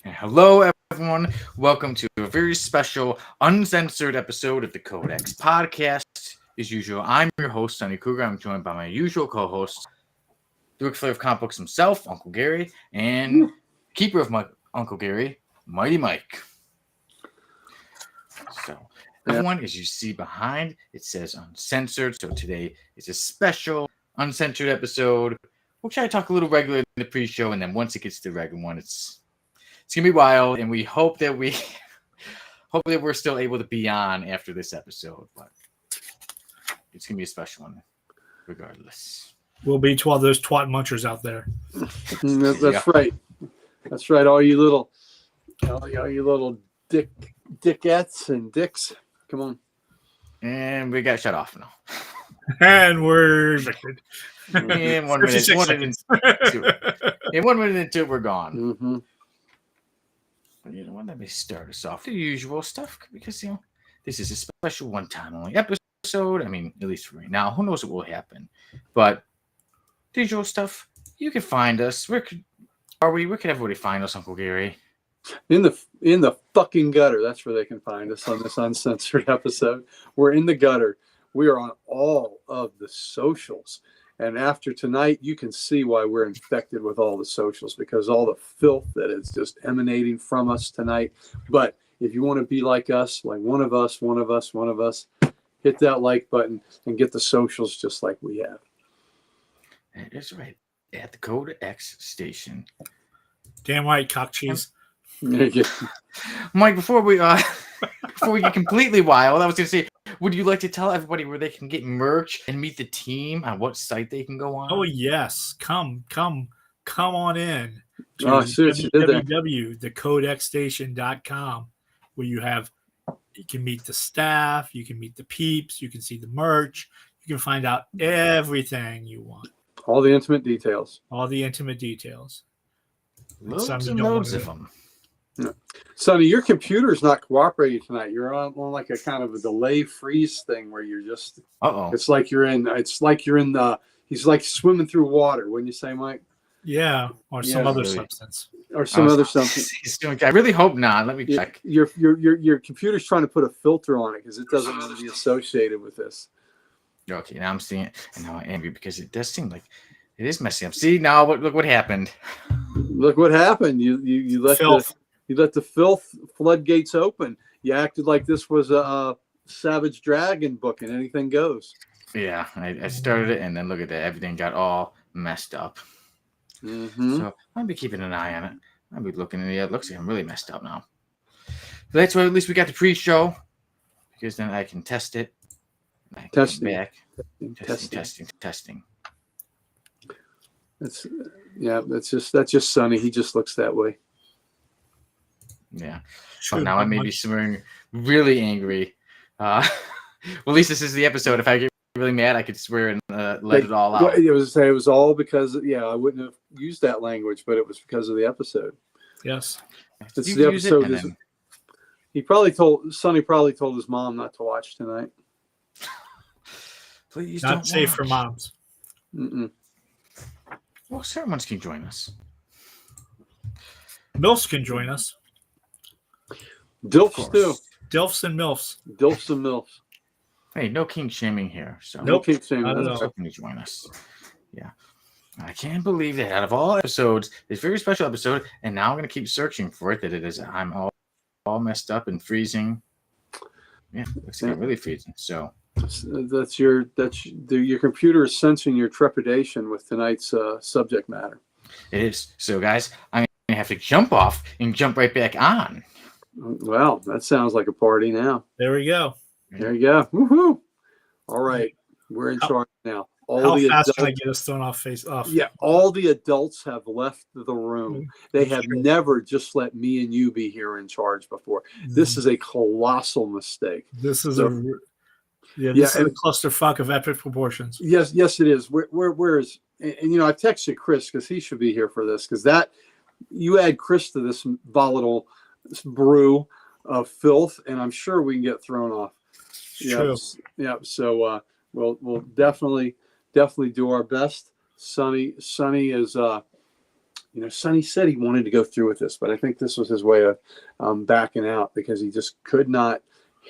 And hello, everyone. Welcome to a very special, uncensored episode of the Codex podcast. As usual, I'm your host, Sonny Cougar. I'm joined by my usual co-host, the Ric Flair of comic books himself, Uncle Gary, and keeper of my Uncle Gary, Mighty Mike. So, everyone, as you see behind, it says uncensored. So today is a special, uncensored episode. We'll try to talk a little regular in the pre-show, and then once it gets to the regular one, it's gonna be wild, and we hope that we're still able to be on after this episode, but it's gonna be a special one regardless. We'll be to all those twat munchers out there. That's right. That's right. All you little dickettes and dicks. Come on. And we got shut off now. And we're evicted. In 1 minute, 1 minute into it, we're gone. Mm-hmm. But you know what? Let me start us off the usual stuff because this is a special one-time only episode. I mean, at least for right now. Who knows what will happen? But the usual stuff. You can find us. Where could everybody find us, Uncle Gary? In the fucking gutter. That's where they can find us on this uncensored episode. We're in the gutter. We are on all of the socials. And after tonight, you can see why we're infected with all the socials, because all the filth that is just emanating from us tonight. But if you want to be like us, like one of us, hit that like button and get the socials just like we have. That's right. At the Codex station. Damn right, cock cheese. Mike, before we get completely wild, I was going to say, would you like to tell everybody where they can get merch and meet the team, on what site they can go on? Oh yes, come on in to www.thecodexstation.com, where you can meet the staff, you can meet the peeps, you can see the merch, you can find out everything you want. All the intimate details. Loads and loads of them. Yeah. Sonny, your computer's not cooperating tonight. You're on like a kind of a delay freeze thing where you're just. It's like you're in the. He's like swimming through water. Wouldn't you say, Mike? Yeah, or some other substance. Or some other something. I really hope not. Let me check. Your computer's trying to put a filter on it because it doesn't want to be associated with this. Okay, now I'm seeing it, and now I'm angry because it does seem like it is messing up. See, now look what happened. Look what happened. You let the filth floodgates open. You acted like this was a Savage Dragon book and anything goes. Yeah, I started it, and then look at that. Everything got all messed up. Mm-hmm. So I'll be keeping an eye on it. I'll be looking at it. It looks like I'm really messed up now. But that's why at least we got the pre-show, because then I can test it. Testing. That's just Sonny. He just looks that way. Yeah. But now I may be swearing really angry. Well, at least this is the episode. If I get really mad, I could swear and let it all out. It was all because I wouldn't have used that language, but it was because of the episode. Yes. It's the episode. Sonny probably told his mom not to watch tonight. Please not don't safe watch. for moms. Mm-mm. Well, certain ones can join us. MILFs can join us. Dilfs too. Dilfs and MILFs. Dilfs and MILFs. Hey, no king shaming here. So no king shaming. I don't know. Can you join us? Yeah. I can't believe that out of all episodes, this very special episode, and now I'm going to keep searching for it, that it is I'm all messed up and freezing. Yeah, looks like I'm really freezing. So your computer is sensing your trepidation with tonight's subject matter. It is. So, guys, I'm going to have to jump off and jump right back on. Well, that sounds like a party now. There we go. There you go. Woohoo! All right, we're in charge now. How fast can I get us thrown off? Yeah, all the adults have left the room. They have never just let me and you be here in charge before. This is a colossal mistake. This is a clusterfuck of epic proportions. Yes, it is. Where is? And I texted Chris because he should be here for this, because you add Chris to this volatile brew of filth, and I'm sure we can get thrown off. True. Yeah. So we'll definitely do our best. Sonny is Sonny said he wanted to go through with this, but I think this was his way of backing out because he just could not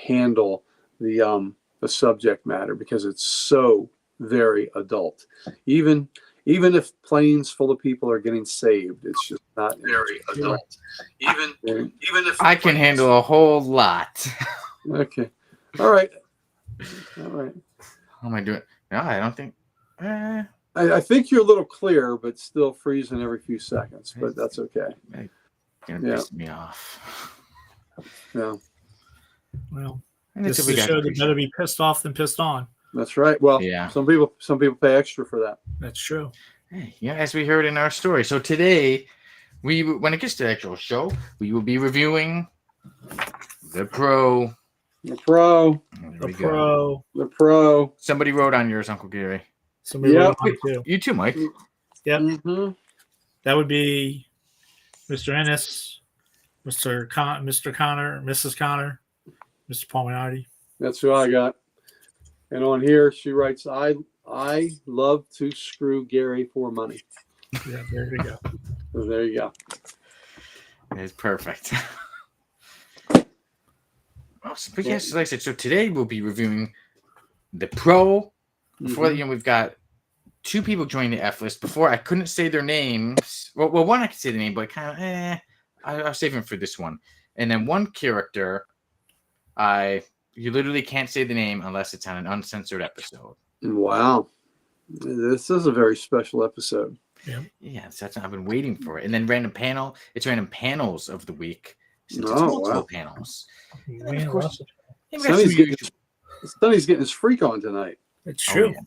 handle the subject matter because it's so very adult. Even if planes full of people are getting saved, it's just not very adult. Even if I can handle a whole lot. Okay. All right. How am I doing? No, I don't think. I think you're a little clear, but still freezing every few seconds. But that's okay. Gonna piss me off. Yeah. Well, And this that's is what a show that better be pissed off than pissed on. That's right. Well, yeah. Some people pay extra for that. That's true. Hey, yeah, as we heard in our story. So today, when it gets to the actual show, we will be reviewing the Pro. The Pro. The Pro. Somebody wrote on yours, Uncle Gary. Somebody wrote on too. You too, Mike. Yep. Mm-hmm. That would be Mr. Ennis, Mr. Connor, Mrs. Connor, Mr. Palminardi. That's who I got. And on here, she writes, I love to screw Gary for money. Yeah, there we go. So there you go. It's perfect. Awesome. But yes, like I said, so today we'll be reviewing the Pro. Before we've got two people joining the F list. Before I couldn't say their names. Well, one I could say the name, but kind of I'll save him for this one. And then one character, you literally can't say the name unless it's on an uncensored episode. Wow, this is a very special episode. Yeah, I've been waiting for it. And then random panel. It's random panels of the week. Since it's Oh, multiple wow. panels. And Man, then, of course, Sonny's getting his freak on tonight. it's true. Oh, yeah.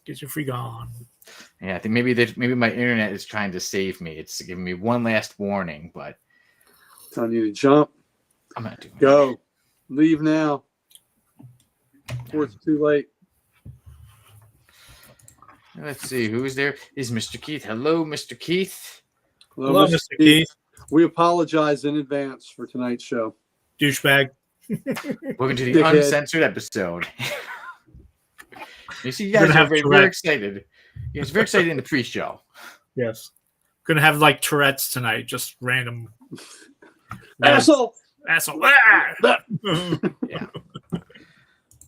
Get your freak on. Yeah, I think maybe my internet is trying to save me. It's giving me one last warning, but Telling you to jump, I'm not doing it. go, leave now. Before it's too late. Let's see who's there. Is Mr. Keith? Hello, Mr. Keith. Hello, Mr. Keith. We apologize in advance for tonight's show. Douchebag. Welcome to the Dickhead. uncensored episode. You see, you guys are very excited. You guys are very excited in the pre-show. Yes. Gonna have like Tourette's tonight, just random Asshole! asshole. Yeah,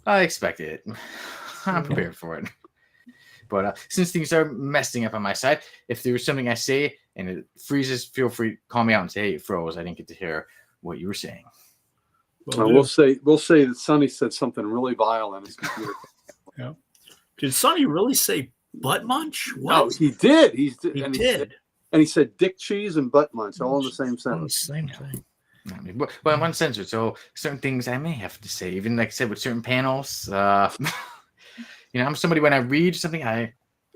I expected it. I'm prepared for it. But since things are messing up on my side, if there's something I say and it freezes, feel free to call me out and say, "Hey, it froze. I didn't get to hear what you were saying." We'll say that Sonny said something really vile on his computer. Yeah. Did Sonny really say butt munch? What? No, he did. He did. And he said dick cheese and butt munch all in the same sentence. Same thing. But I'm uncensored, so certain things I may have to say. Even like I said, with certain panels, I'm somebody when I read something, I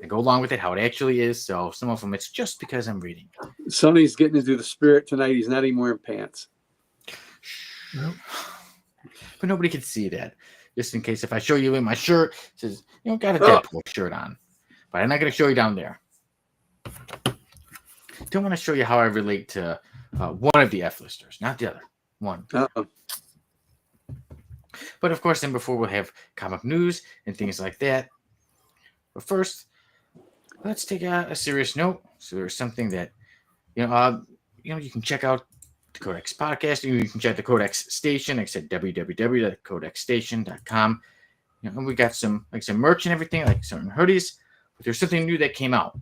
go along with it how it actually is. So some of them, it's just because I'm reading. Sonny's getting into the spirit tonight. He's not even wearing pants. Nope. But nobody can see that. Just in case if I show you in my shirt, it says, got a Deadpool shirt on. But I'm not going to show you down there. Don't want to show you how I relate to one of the F-listers, not the other. One. Uh-oh. But of course, then before we'll have comic news and things like that. But first, let's take a serious note. So there's something that, you can check out the Codex podcast. You can check the Codex station. Like I said, www.codexstation.com. And we got some merch and everything, like certain hoodies. But there's something new that came out.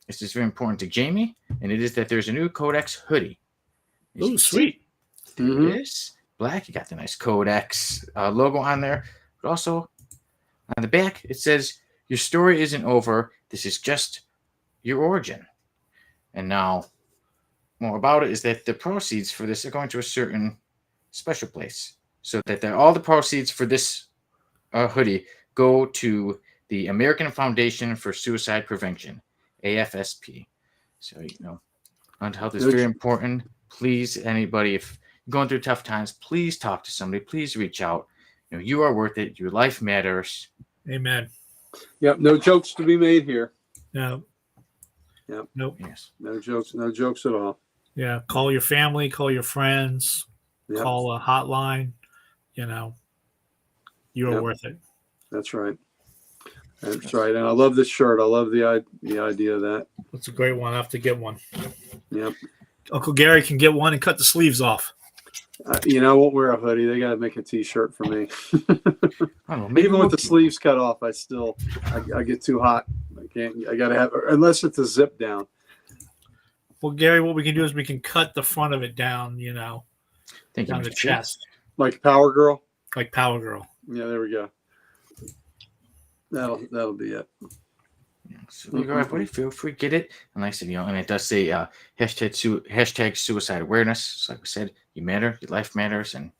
This is very important to Jamie, and it is that there's a new Codex hoodie. Oh, sweet. Mm-hmm. It is black. You got the nice Codex logo on there. But also, on the back, it says, "Your story isn't over. This is just your origin." And now, more about it is that the proceeds for this are going to a certain special place. So that all the proceeds for this hoodie go to the American Foundation for Suicide Prevention, AFSP. So, mental health is very important. Please, anybody, if you're going through tough times, please talk to somebody. Please reach out. You are worth it. Your life matters. Amen. Yep. No jokes to be made here. No. Yep. Nope. Yes. No jokes at all. Yeah. Call your family, call your friends, Yep. call a hotline. You are worth it. That's right. That's right. And I love this shirt. I love the idea of that. That's a great one. I have to get one. Yep. Uncle Gary can get one and cut the sleeves off. I won't wear a hoodie. They got to make a T-shirt for me. I don't know, Even with the sleeves cut off, I get too hot. I can't. I got to have, unless it's a zip down. Well, Gary, what we can do is we can cut the front of it down, Thank you, down the Mr. chest, Like Power Girl. like Power Girl. Yeah, there we go. That'll be it. Yeah, so there you go, everybody. Feel free to get it. And like I said, and it does say hashtag suicide awareness. So like we said, you matter, your life matters, and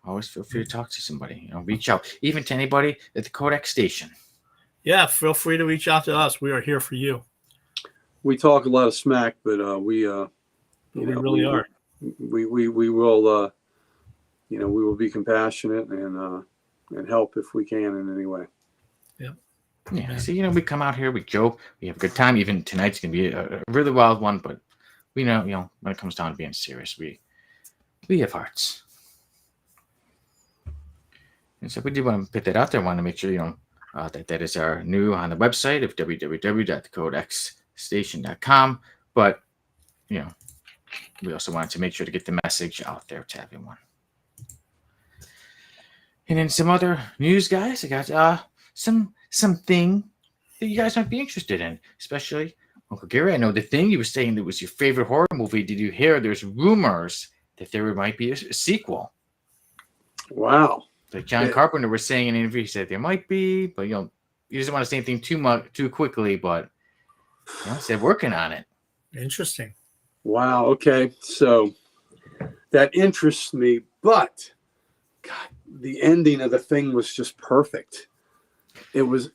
always feel free to talk to somebody. Reach out, even to anybody at the Kodak station. Yeah, feel free to reach out to us. We are here for you. We talk a lot of smack, but we really are. We will we will be compassionate and help if we can in any way. Yeah, so we come out here, we joke, we have a good time. Even tonight's gonna be a really wild one, but we know, when it comes down to being serious, we have hearts. And so we did want to put that out there. I want to make sure that is our new on the website of www.thecodecstation.com. But we also wanted to make sure to get the message out there to everyone. And then some other news, guys. I got something that you guys might be interested in, especially Uncle Gary. I know the thing you were saying that was your favorite horror movie. Did you hear there's rumors that there might be a sequel? Wow. Like John Carpenter was saying in an interview, he said there might be, but he doesn't want to say anything too quickly, but he said working on it. Interesting. Wow. Okay. So that interests me, but God, the ending of the thing was just perfect. It was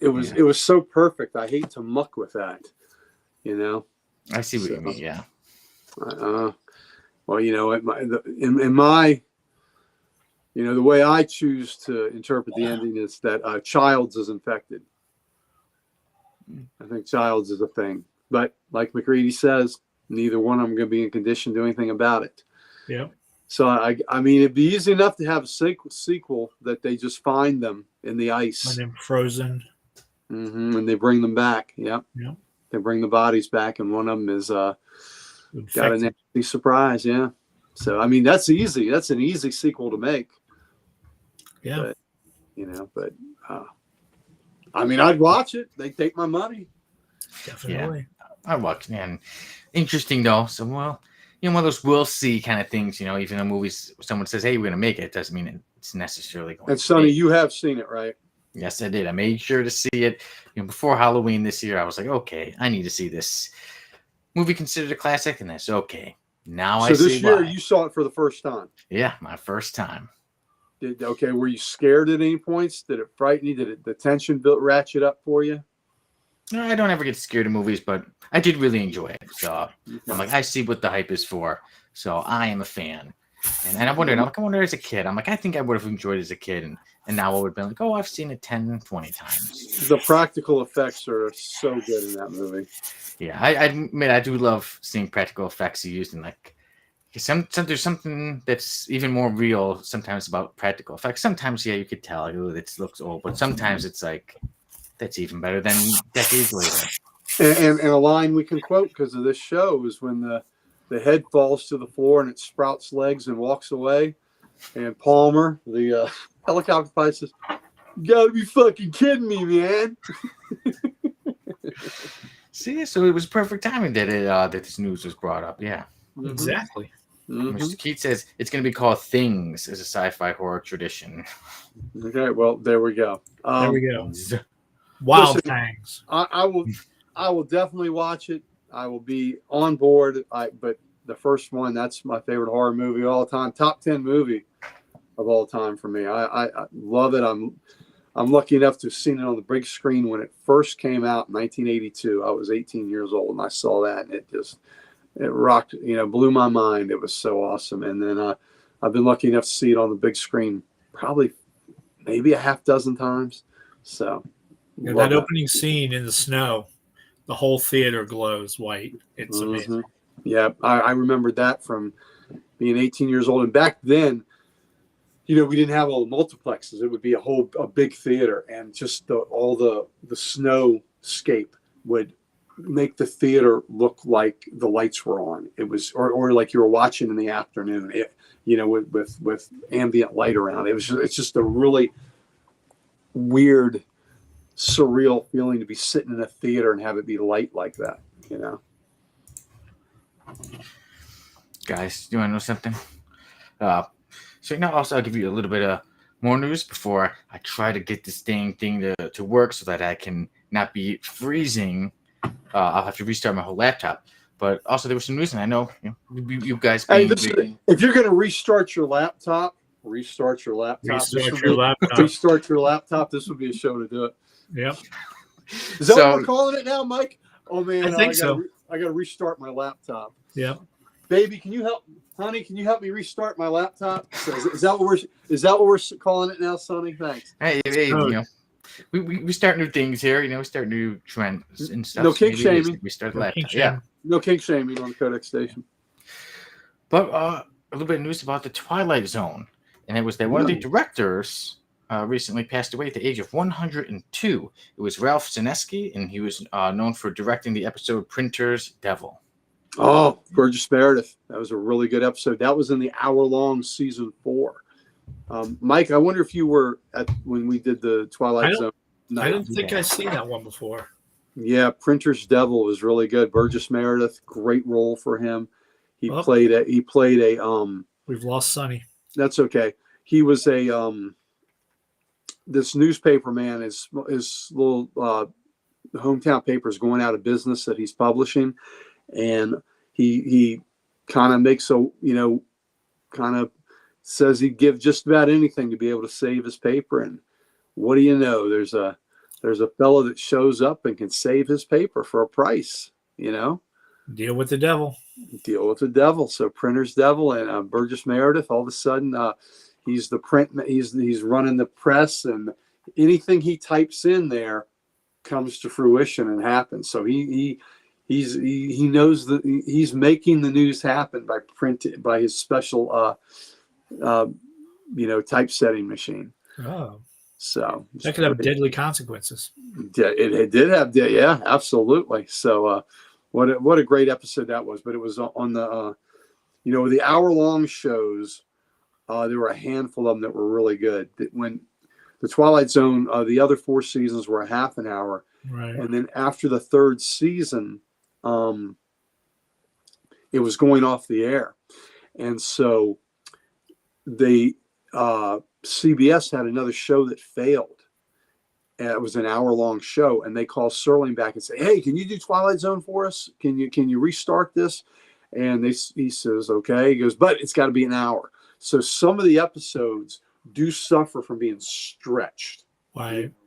so perfect. I hate to muck with that, I see what you mean. Yeah. Well, in my, the way I choose to interpret the ending is that Childs is infected. I think Childs is a thing, but like McCready says, neither one of them going to be in condition to do anything about it. Yeah. So I mean, it'd be easy enough to have a sequel that they just find them in the ice. And then frozen. Mm-hmm, and they bring them back. Yep. Yeah. They bring the bodies back, and one of them is got a nasty surprise. Yeah. So I mean, that's easy. That's an easy sequel to make. Yeah. But I mean, I'd watch it. They take my money. Definitely. Yeah. I'd watch it. And interesting though. So one of those we'll see kind of things. Even in movies, someone says, "Hey, we're gonna make it," it doesn't mean it's necessarily going. And Sonny, you have seen it, right? Yes, I did. I made sure to see it. Before Halloween this year, I was like, okay, I need to see this movie considered a classic, and that's okay. Now I see why. So this year you saw it for the first time. Yeah, my first time. Were you scared at any points? Did it frighten you? Did the tension ratchet up for you? No, I don't ever get scared of movies, but I did really enjoy it. So I'm like, I see what the hype is for. So I am a fan. And I wonder as a kid, I'm like, I think I would have enjoyed it as a kid. And now I would have been like, oh, I've seen it 10, 20 times. The practical effects are so good in that movie. Yeah, I admit I do love seeing practical effects used in like there's something that's even more real sometimes about practical effects. Sometimes, you could tell it looks old, but sometimes it's like that's even better than decades later. And a line we can quote because of this show is when the head falls to the floor and it sprouts legs and walks away. And Palmer, the helicopter pilot, says, "You gotta be fucking kidding me, man." See, so it was perfect timing that this news was brought up. Yeah. Mm-hmm. Exactly. Mm-hmm. Mr. Keith says it's going to be called Things as a sci-fi horror tradition. Okay, well, there we go. There we go. Wild Things. I will definitely watch it. I will be on board. But the first one, that's my favorite horror movie of all time. Top 10 movie of all time for me. I love it. I'm lucky enough to have seen it on the big screen when it first came out in 1982. I was 18 years old and I saw that, and it rocked, blew my mind. It was so awesome. And then I've been lucky enough to see it on the big screen probably maybe a half dozen times. So that opening scene in the snow, the whole theater glows white. It's amazing. Yeah, I remembered that from being 18 years old. And back then, we didn't have all the multiplexes. It would be a big theater, and just all the snowscape would make the theater look like the lights were on. It was, or like you were watching in the afternoon, with ambient light around. It's just a really weird, surreal feeling to be sitting in a theater and have it be light like that, Guys, do you want to know something? So now also I'll give you a little bit of more news before I try to get this thing to work so that I can not be freezing. I'll have to restart my whole laptop. But also there was some news, and I know you guys. If you're going to restart your laptop. Restart your laptop. This would be a show to do it. Yep. Is that what we're calling it now, Mike? Oh man, I think so. I got to restart my laptop. Yeah. Baby, can you help? Honey, can you help me restart my laptop? So is that what we're calling it now, Sonny? Thanks. Hey, we start new things here. We start new trends and stuff. No kink shaming. We start the laptop. Yeah. No kink shaming on the Codex Station. But a little bit of news about the Twilight Zone, and it was that one of the directors recently passed away at the age of 102. It was Ralph Zaneski, and he was known for directing the episode Printer's Devil. Oh, Burgess Meredith. That was a really good episode. That was in the hour-long season 4. Mike, I wonder if you were when we did the Twilight Zone. I don't think I've seen that one before. Yeah, Printer's Devil was really good. Burgess Meredith, great role for him. He played a We've lost Sonny. That's okay. He was this newspaper man. His little hometown paper is going out of business that he's publishing, and he kind of makes kind of says he'd give just about anything to be able to save his paper. And what do you know? There's a fellow that shows up and can save his paper for a price. Deal with the devil. Deal with the devil. So Printer's Devil and Burgess Meredith. All of a sudden, he's the print. He's running the press, and anything he types in there comes to fruition and happens. So he knows that he's making the news happen by his special typesetting machine. Oh, so that could have deadly consequences. It did have, yeah, absolutely. So what a great episode that was. But it was on the the hour-long shows. There were a handful of them that were really good. When the Twilight Zone, the other 4 seasons were a half an hour, right? And then after the 3rd season, it was going off the air, and so CBS had another show that failed. And it was an hour-long show, and they called Serling back and say, "Hey, can you do Twilight Zone for us? Can you restart this?" And he says, "Okay." He goes, "But it's got to be an hour." So some of the episodes do suffer from being stretched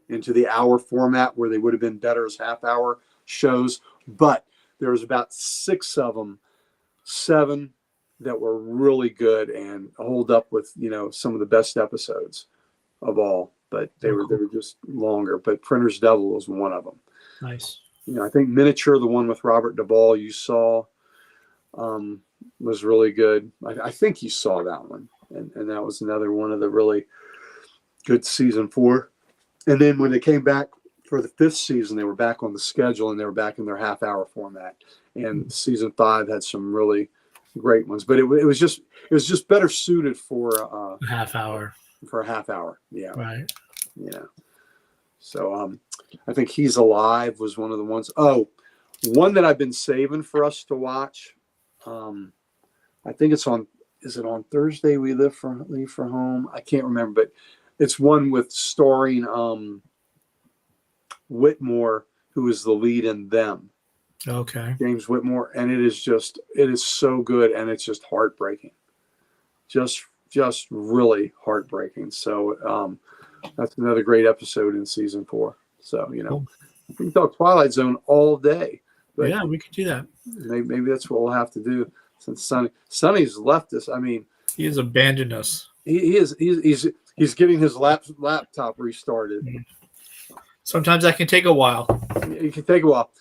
into the hour format, where they would have been better as half-hour shows. But there was about 6 of them, 7 that were really good and hold up with some of the best episodes of all. But they were just longer. But Printer's Devil was one of them. Nice. I think Miniature, the one with Robert Duvall you saw, was really good. I think you saw that one, and that was another one of the really good season 4. And then when they came back for the 5th season, they were back on the schedule, and they were back in their half-hour format. And season 5 had some really great ones, but it was just better suited for a half hour. For a half hour, yeah, right, yeah. So I think He's Alive was one of the ones. Oh, one that I've been saving for us to watch. I think it's on. Is it on Thursday? We leave for home. I can't remember, but it's one with starring Whitmore, who is the lead in Them. Okay. James Whitmore, and it is so good, and it's just heartbreaking. Just really heartbreaking. So that's another great episode in season 4. So cool. We can talk Twilight Zone all day. But yeah, we could do that. Maybe that's what we'll have to do since Sonny's left us. I mean, he has abandoned us. He's getting his laptop restarted. Sometimes that can take a while. It can take a while.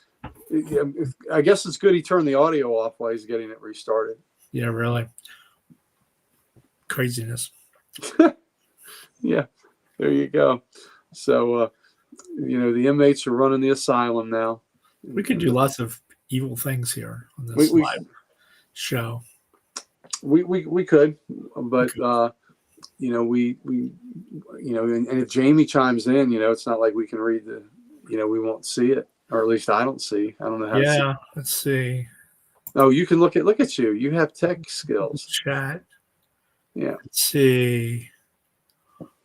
I guess it's good he turned the audio off while he's getting it restarted. Yeah, really. Craziness. Yeah, there you go. So, the inmates are running the asylum now. We could do lots of evil things here on We this live show. we could, but and if Jamie chimes in, it's not like we can read we won't see it, or at least I don't see. I don't know how to see. Yeah, let's see. Oh, you can look at you. You have tech skills. Chat. Yeah. Let's see.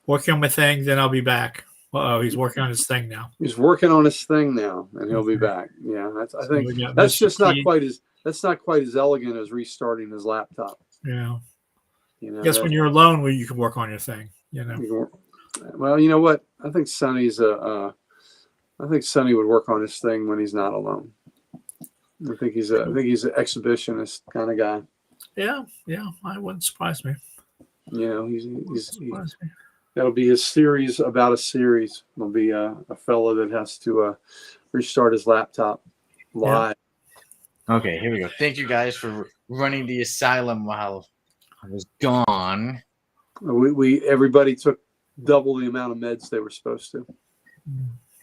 Working on my thing, then I'll be back. Oh, he's working on his thing now. He's working on his thing now, and he'll be back. Yeah, I think that's just not quite as elegant as restarting his laptop. Yeah. Guess when you're alone, where you can work on your thing. Well, you know what? I think Sonny would work on his thing when he's not alone. I think he's an exhibitionist kind of guy. Yeah, I wouldn't surprise me. That'll be his series about a series. It'll be a fellow that has to restart his laptop live. Yeah. Okay, here we go. Thank you guys for running the asylum while I was gone. Everybody took double the amount of meds they were supposed to.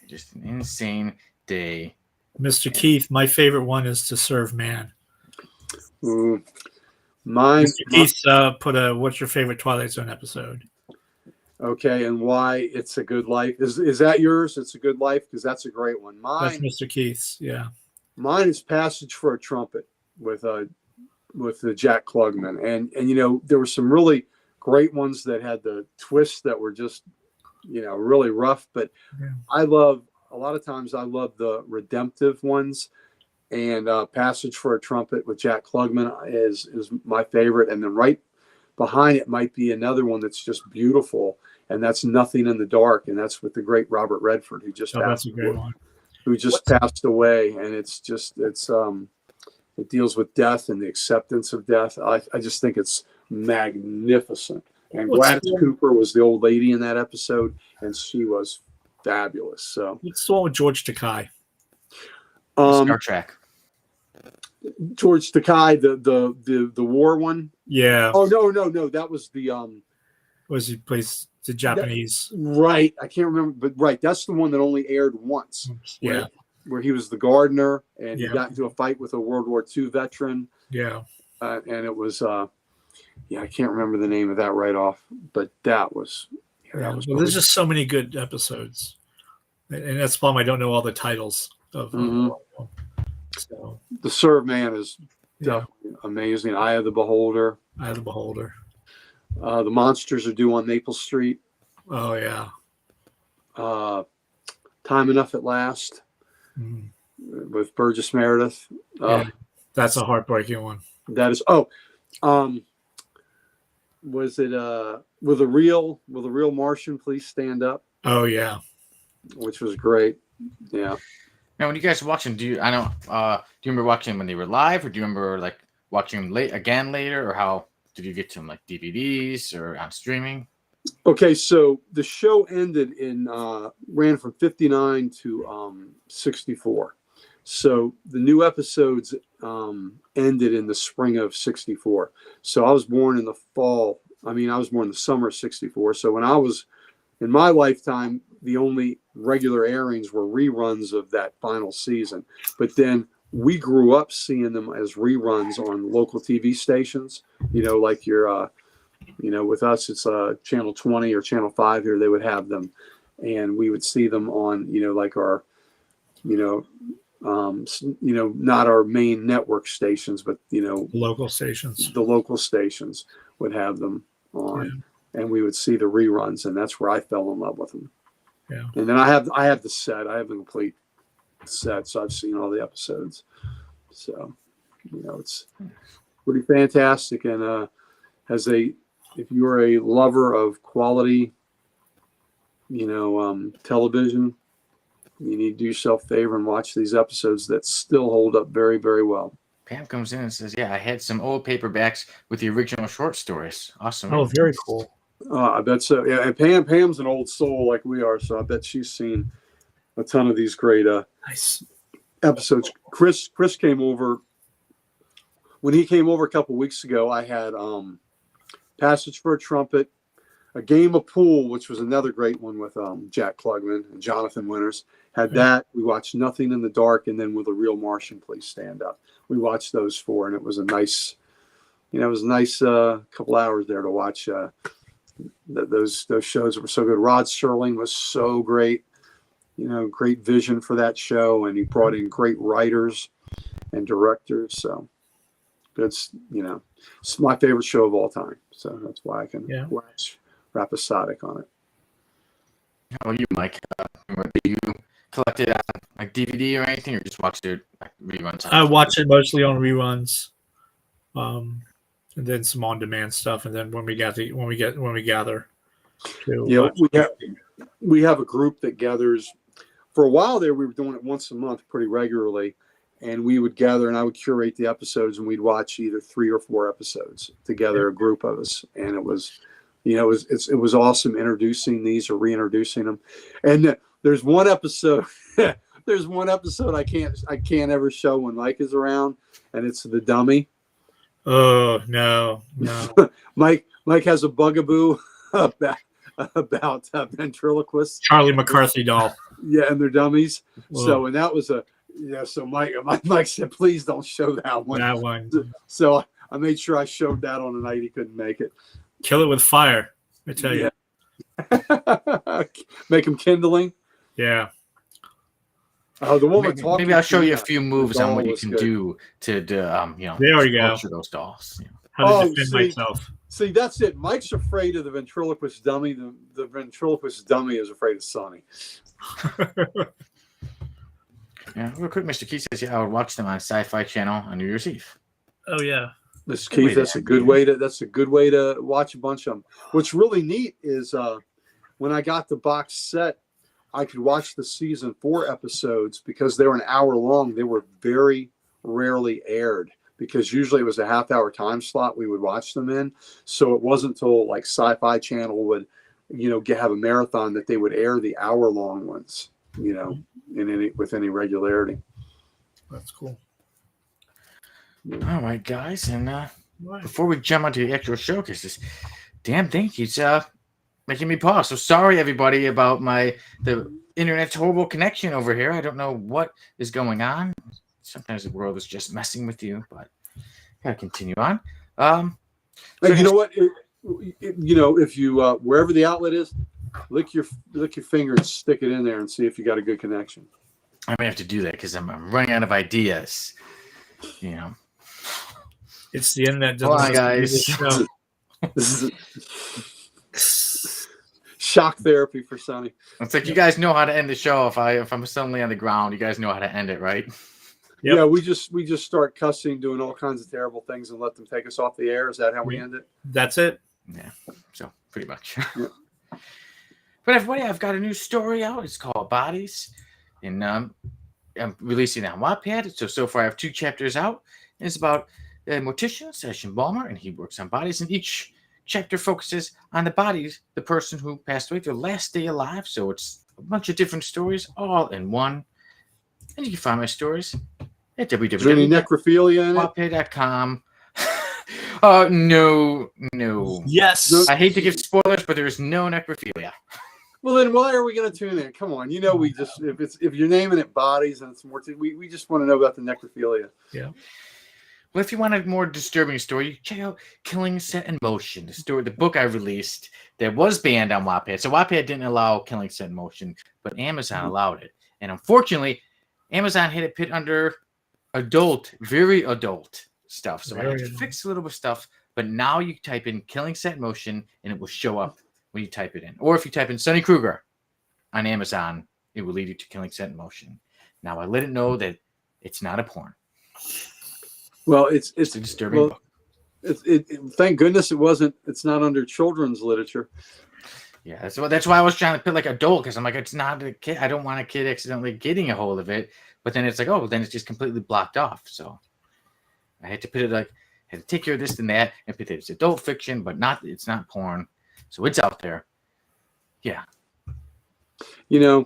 Just an insane day. Mr. Keith, my favorite one is To Serve Man. Mr. Keith put what's your favorite Twilight Zone episode? Okay, and why It's a Good Life. Is that yours? It's a Good Life? Because that's a great one. That's Mr. Keith's, yeah. Mine is Passage for a Trumpet with the Jack Klugman. And there were some really great ones that had the twists that were just, really rough. But a lot of times I love the redemptive ones. And Passage for a Trumpet with Jack Klugman is my favorite. And then right behind it might be another one that's just beautiful, and that's Nothing in the Dark, and that's with the great Robert Redford, who just passed away. And it deals with death and the acceptance of death. I just think it's magnificent. And Gladys Cooper was the old lady in that episode, and she was fabulous. So what's the one with George Takei? Star Trek. George Takei, the war one. Yeah. Oh no, that was the Was he plays the Japanese? Right, I can't remember, but right, that's the one that only aired once. Yeah. Where he was the gardener and he got into a fight with a World War II veteran. Yeah. And it was I can't remember the name of that right off, but that was. Well, there's just so many good episodes, and that's the problem. I don't know all the titles of. So The Serve Man is definitely amazing. Eye of the Beholder. The Monsters Are Due on Maple Street. Oh yeah. Time Enough at Last with Burgess Meredith. That's a heartbreaking one. That is. Was it Will the Real Martian Please Stand Up? Oh yeah. Which was great. Yeah. Now, when you guys were watching, do you remember watching them when they were live, or do you remember watching them again later, or how did you get to them, like DVDs or on streaming? Okay, so the show ended ran from 59 to 64. So the new episodes ended in the spring of 64. So I was born in the fall. I was born in the summer of 64. So when I was in my lifetime, the only regular airings were reruns of that final season. But then we grew up seeing them as reruns on local TV stations. Like your, with us, it's Channel 20 or Channel 5 here. They would have them, and we would see them on, like our, not our main network stations, but local stations. The local stations would have them on, and we would see the reruns, and that's where I fell in love with them. Yeah. And then I have the set. I have the complete set, so I've seen all the episodes. So, it's pretty fantastic. And if you're a lover of quality, television, you need to do yourself a favor and watch these episodes that still hold up very, very well. Pam comes in and says, "Yeah, I had some old paperbacks with the original short stories. Awesome." Oh, very cool. I bet so. Yeah, and Pam's an old soul like we are, so I bet she's seen a ton of these great nice episodes. Chris came over. When he came over a couple weeks ago, I had Passage for a Trumpet, A Game of Pool, which was another great one with Jack Klugman and Jonathan Winters. Had that. We watched Nothing in the Dark, and then With a Real Martian, Please Stand Up. We watched those 4, and it was a nice, couple hours there to watch those shows that were so good. Rod Serling was so great, great vision for that show, and he brought in great writers and directors. So it's my favorite show of all time. So that's why I can watch Rhapsodic on it. How about you, Mike? Do you collect it on like DVD or anything, or just watch it like reruns? I watch it mostly on reruns, and then some on-demand stuff. And then when we gather, we have a group that gathers. For a while there, we were doing it once a month, pretty regularly, and we would gather, and I would curate the episodes, and we'd watch either 3 or 4 episodes together, a group of us, and it was. It was awesome introducing these or reintroducing them. And there's one episode I can't ever show when Mike is around, and it's The Dummy. Oh no. Mike has a bugaboo about ventriloquists. Charlie McCarthy doll. Yeah, and they're dummies. Whoa. So, and that was so Mike said, please don't show that one. That one. So I made sure I showed that on the night he couldn't make it. Kill it with fire, I tell you. Make him kindling. Yeah. Oh, the one maybe I'll show you a few moves on what you can do to there we go. torture those dolls. How to defend myself. See, that's it. Mike's afraid of the ventriloquist dummy. The ventriloquist dummy is afraid of Sonny. Yeah, real quick, Mr. Keith says, I would watch them on Sci-Fi Channel on New Year's Eve. Oh yeah. Mr. Keith, that's a good way to watch a bunch of them. What's really neat is when I got the box set, I could watch the season 4 episodes because they were an hour long. They were very rarely aired because usually it was a half-hour time slot we would watch them in. So it wasn't until like Sci-Fi Channel would, have a marathon that they would air the hour-long ones, with any regularity. That's cool. All right, guys, and before we jump onto the actual show, because this damn thing keeps making me pause. So sorry, everybody, about the internet's horrible connection over here. I don't know what is going on. Sometimes the world is just messing with you, but gotta continue on. Hey, you know what? If you wherever the outlet is, lick your finger and stick it in there and see if you got a good connection. I may have to do that because I'm running out of ideas. It's the internet. Hold on, guys. This is shock therapy for Sonny. It's like you guys know how to end the show. If I'm suddenly on the ground, you guys know how to end it, right? Yep. Yeah, we just start cussing, doing all kinds of terrible things, and let them take us off the air. Is that how we end it? That's it. Yeah. So pretty much. Yeah. But everybody, I've got a new story out. It's called Bodies, and I'm releasing it on Wattpad. So far I have 2 chapters out. And it's about a mortician, Session Balmer, and he works on bodies. And each chapter focuses on the bodies, the person who passed away, their last day alive. So it's a bunch of different stories all in one. And you can find my stories at necrophilia in it? Wattpad.com. No. Yes. I hate to give spoilers, but there is no necrophilia. Well, then why are we going to tune in? Come on, we just if you're naming it bodies and it's more, we just want to know about the necrophilia. Yeah. Well, if you want a more disturbing story, you check out Killing Set in Motion, the book I released that was banned on Wattpad. So Wattpad didn't allow Killing Set in Motion, but Amazon allowed it. And unfortunately, Amazon had it put under very adult stuff. So I had to fix a little bit of stuff. But now you type in Killing Set in Motion, and it will show up when you type it in. Or if you type in Sonny Kruger on Amazon, it will lead you to Killing Set in Motion. Now I let it know that it's not a porn. Well, it's a disturbing book. Thank goodness it wasn't. It's not under children's literature. Yeah, that's why I was trying to put like adult, because I'm like, it's not a kid. I don't want a kid accidentally getting a hold of it. But then it's like, then it's just completely blocked off. So I had to put it had to take care of this and that, and put it. It's adult fiction, but it's not porn. So it's out there. Yeah. You're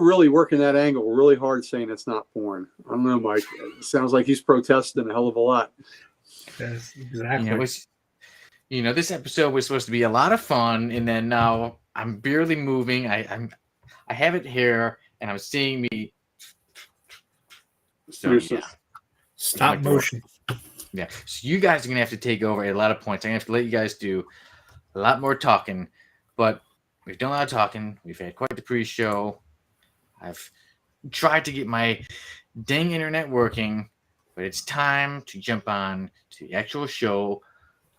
really working that angle really hard, saying it's not porn. I don't know, Mike. It sounds like he's protesting a hell of a lot. Yes, exactly. This episode was supposed to be a lot of fun, and then now I'm barely moving. I have it here, and I'm seeing me. So yeah. Stop motion. Yeah. So you guys are gonna have to take over a lot of points. I'm gonna have to let you guys do a lot more talking, but we've done a lot of talking. We've had quite the pre-show. I've tried to get my dang internet working, but it's time to jump on to the actual show,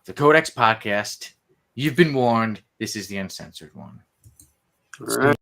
the Codex podcast. You've been warned. This is the uncensored one. All right.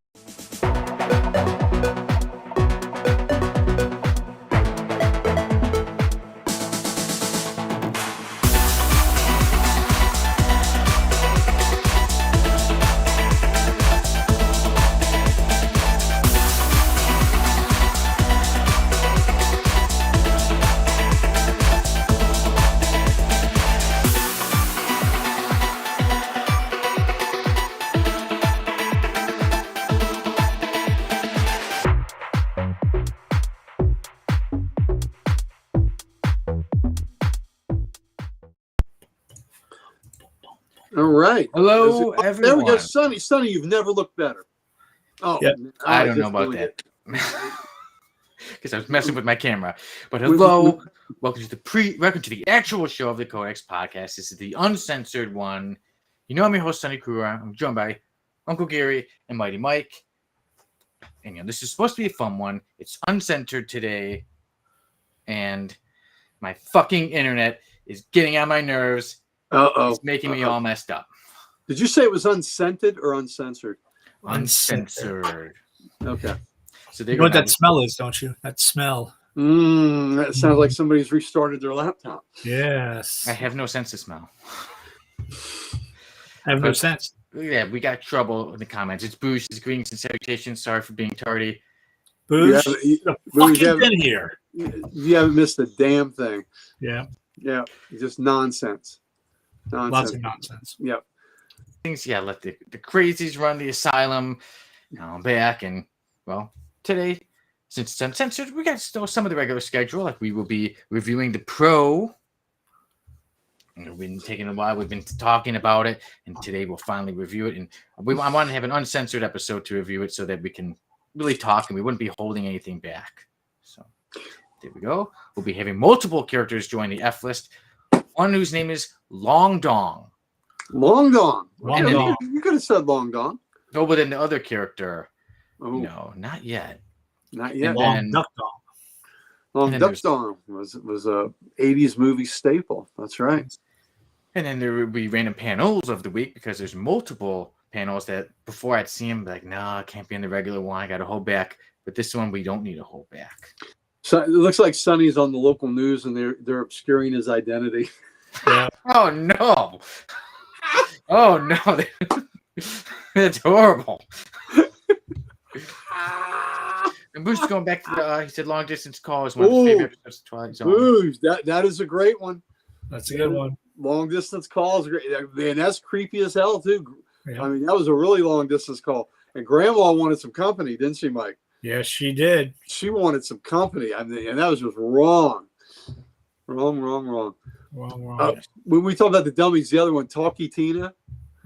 All right. Hello, everyone. There we go. Sonny, you've never looked better. Oh, Yep. I don't know about that. Because I was messing with my camera. But hello, welcome to the actual show of the Codex podcast. This is the uncensored one. I'm your host, Sonny Kura. I'm joined by Uncle Gary and Mighty Mike. And this is supposed to be a fun one. It's uncensored today. And my fucking internet is getting on my nerves. It's making me all messed up. Did you say it was unscented or uncensored? Uncensored. Okay. So You know what that smell is, don't you? That smell. That sounds like somebody's restarted their laptop. Yes. I have no sense of smell. I have no sense. Yeah, we got trouble in the comments. It's Boosh, it's greetings and salutations. Sorry for being tardy. Boosh, fucking been here. You haven't missed a damn thing. Yeah. Yeah. Just nonsense. Lots of nonsense. Yep. Things, let the crazies run the asylum. Now I'm back, and well, today, since it's uncensored, we got still some of the regular schedule. Like we will be reviewing the Pro. We've been taking a while. We've been talking about it, and today we'll finally review it. And I want to have an uncensored episode to review it so that we can really talk, and we wouldn't be holding anything back. So there we go. We'll be having multiple characters join the F list. One whose name is Long Dong. Long Dong. Long Dong. You could have said Long Dong. No, but then the other character. Oh. No, not yet. Not yet. Long Duck Dong. Long Duck Dong was a 80s movie staple. That's right. And then there will be random panels of the week because there's multiple panels that before I'd see them, like, no, I can't be in the regular one. I got to hold back. But this one, we don't need to hold back. So it looks like Sonny's on the local news and they're obscuring his identity. Yeah. Oh, no. Oh, no. That's horrible. And Bruce is going back to he said long distance call is one of his favorite episodes of Twilight Zone. Bruce, that is a great one. That's a good one. Long distance call is great. Man, that's creepy as hell, too. Yeah. I mean, that was a really long distance call. And Grandma wanted some company, didn't she, Mike? Yes, she did. She wanted some company. I mean, and that was just wrong. Wrong. When we talk about the dummies, the other one, Talkie Tina.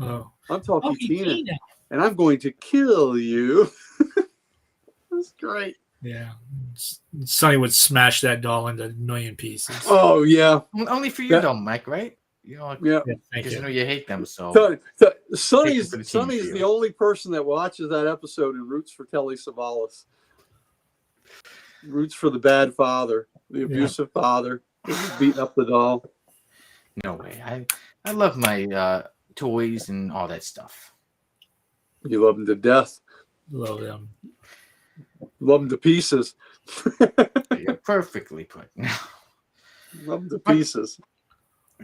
Oh. I'm Talkie Tina. And I'm going to kill you. That's great. Yeah. Sonny would smash that doll into a million pieces. Oh, yeah. Only for you, though, Mike, right? Yeah. Because you know you hate them, so. Sonny's the only person that watches that episode and roots for Telly Savalas. Roots for the bad father, the abusive father, beating up the doll. No way. I love my toys and all that stuff. You love them to death. Love them. Love them to pieces. You're perfectly put. Love them to pieces.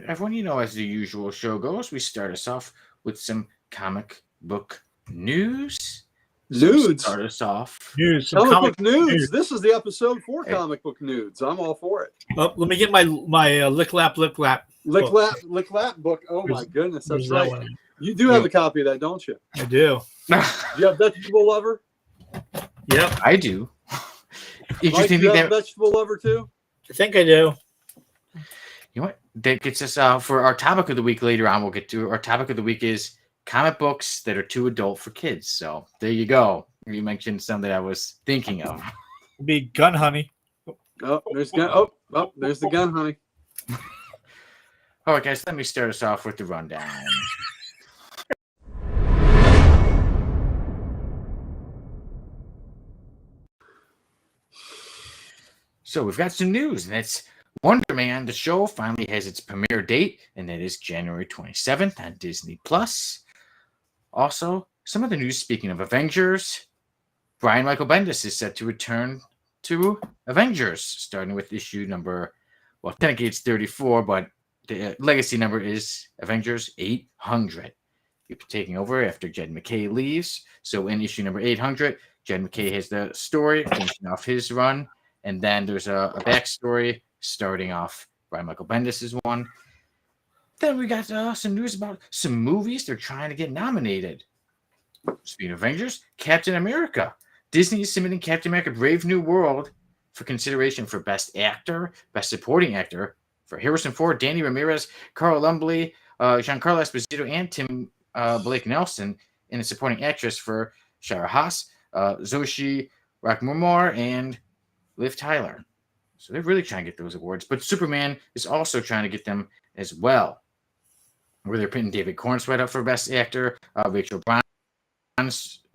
Everyone, as the usual show goes, we start us off with some comic book news. Nudes. Start us off. News. Comic book nudes. This is the episode for comic book nudes. I'm all for it. Oh, let me get my lick lap book. Lick lap book. Oh my goodness, that's right. That you do have a copy of that, don't you? I do. Do you have Vegetable Lover? Yep, I do. Mike, do you have Vegetable Lover too? I think I do. You know what? that gets us for our topic of the week later on. We'll get to our topic of the week is comic books that are too adult for kids. So there you go. You mentioned some that I was thinking of. Be Gun Honey. Oh, there's gun. Oh, there's the gun, honey. All right, guys, let me start us off with the rundown. So we've got some news, and it's Wonder Man, the show, finally has its premiere date, and that is January 27th on Disney+. Also, some other news, speaking of Avengers, Brian Michael Bendis is set to return to Avengers, starting with issue number, well, technically it's 34, but the legacy number is Avengers 800. He'll be taking over after Jed McKay leaves. So in issue number 800, Jed McKay has the story, finishing off his run. And then there's a backstory starting off Brian Michael Bendis' one. Then we got some news about some movies they're trying to get nominated. Speaking of Avengers, Captain America. Disney is submitting Captain America Brave New World for consideration for Best Actor, Best Supporting Actor for Harrison Ford, Danny Ramirez, Carl Lumbly, Giancarlo Esposito, and Tim Blake Nelson, and a supporting actress for Shara Haas, Zoshi Rockmore, and Liv Tyler. So they're really trying to get those awards. But Superman is also trying to get them as well. Where they're putting David Cornswet up for Best Actor, Rachel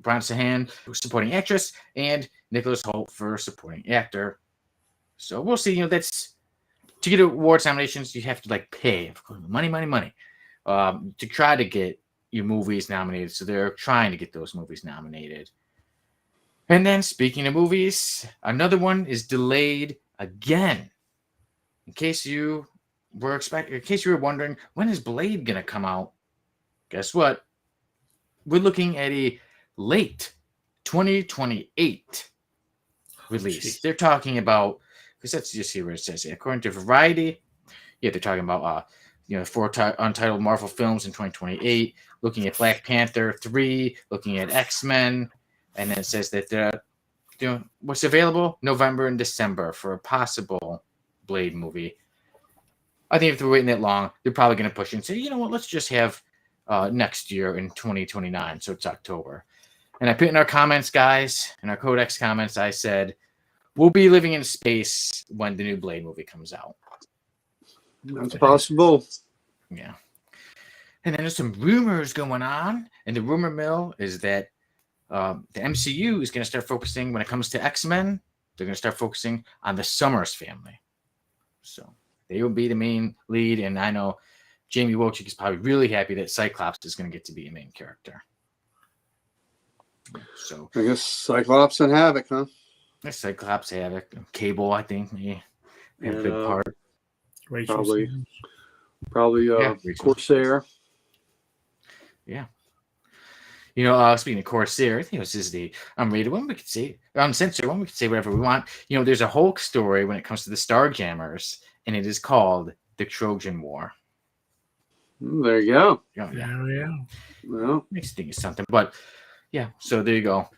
Brosnahan for Supporting Actress, and Nicholas Hoult for Supporting Actor. So we'll see. That's to get awards nominations, you have to pay money to try to get your movies nominated. So they're trying to get those movies nominated. And then, speaking of movies, another one is delayed again. In case you were wondering, when is Blade gonna come out? Guess what? We're looking at a late 2028 release. They're talking about, because let's just see where it says. According to Variety, they're talking about 4 untitled Marvel films in 2028. Looking at Black Panther 3, looking at X-Men. And then it says that what's available November and December for a possible Blade movie. I think if they're waiting that long, they're probably going to push it and say, you know what, let's just have next year in 2029, so it's October. And I put in our comments, guys, in our Codex comments, I said, we'll be living in space when the new Blade movie comes out. That's possible. Yeah. And then there's some rumors going on, and the rumor mill is that the MCU is going to start focusing, when it comes to X-Men, they're going to start focusing on the Summers family. So they will be the main lead, and I know Jamie Wojcik is probably really happy that Cyclops is going to get to be a main character. So I guess Cyclops and Havoc, huh? Cyclops, Havoc, Cable, I think, may have a big part. Probably Corsair. Yeah. Speaking of Corsair, I think this is the unrated one. We could say uncensored one. We could say whatever we want. There's a Hulk story when it comes to the Starjammers, and it is called the Trojan War. There you go. Yeah. Well, makes you think of something, but yeah. So there you go.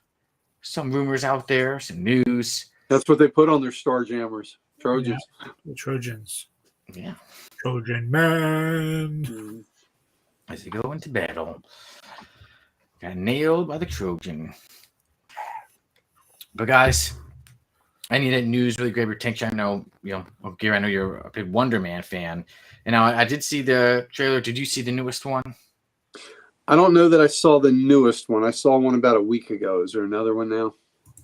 Some rumors out there, some news. That's what they put on their Starjammers. Trojans. Yeah. The Trojans. Yeah. Trojan man. As they go into battle. Got nailed by the Trojan. But guys, I need that news really grab your attention. I know, Gary, I know you're a big Wonder Man fan. And now I did see the trailer. Did you see the newest one? I don't know that I saw the newest one. I saw one about a week ago. Is there another one now?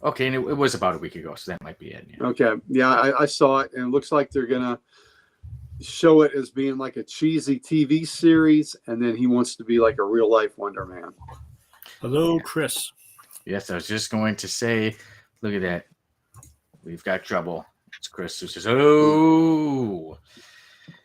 Okay, and it was about a week ago, so that might be it. Yeah. Okay. Yeah, I saw it, and it looks like they're going to show it as being like a cheesy TV series, and then he wants to be like a real-life Wonder Man. Hello, Chris. Yes, I was just going to say, look at that. We've got trouble. It's Chris who says, oh.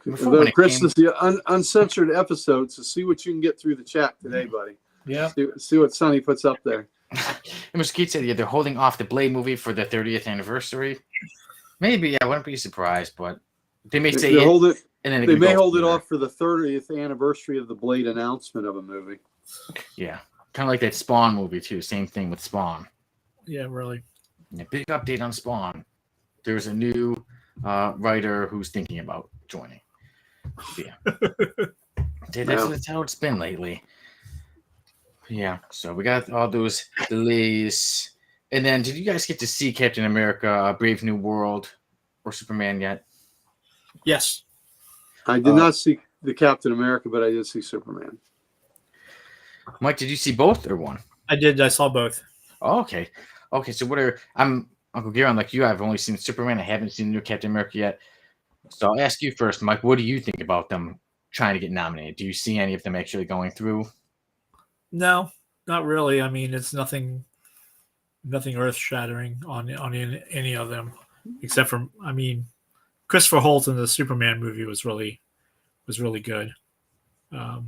Chris is the uncensored episode, so see what you can get through the chat today, buddy. Yeah. See what Sonny puts up there. And Mr. Keith said, they're holding off the Blade movie for the 30th anniversary. Maybe, I wouldn't be surprised, but they may say hold it. And then they may hold it off for the 30th anniversary of the Blade announcement of a movie. Yeah. Kind of like that Spawn movie, too. Same thing with Spawn. Yeah, really. Yeah, big update on Spawn. There's a new writer who's thinking about joining. Yeah. That's how it's been lately. Yeah. So we got all those delays. And then, did you guys get to see Captain America: Brave New World or Superman yet? Yes. I did not see the Captain America, but I did see Superman. Mike, did you see both or one? I did. I saw both. Oh, okay. Okay. So I'm Uncle Garon, like you. I've only seen Superman. I haven't seen the new Captain America yet. So I'll ask you first, Mike. What do you think about them trying to get nominated? Do you see any of them actually going through? No, not really. I mean, it's nothing earth shattering on any of them, except for, I mean, Christopher Holt in the Superman movie was really good. But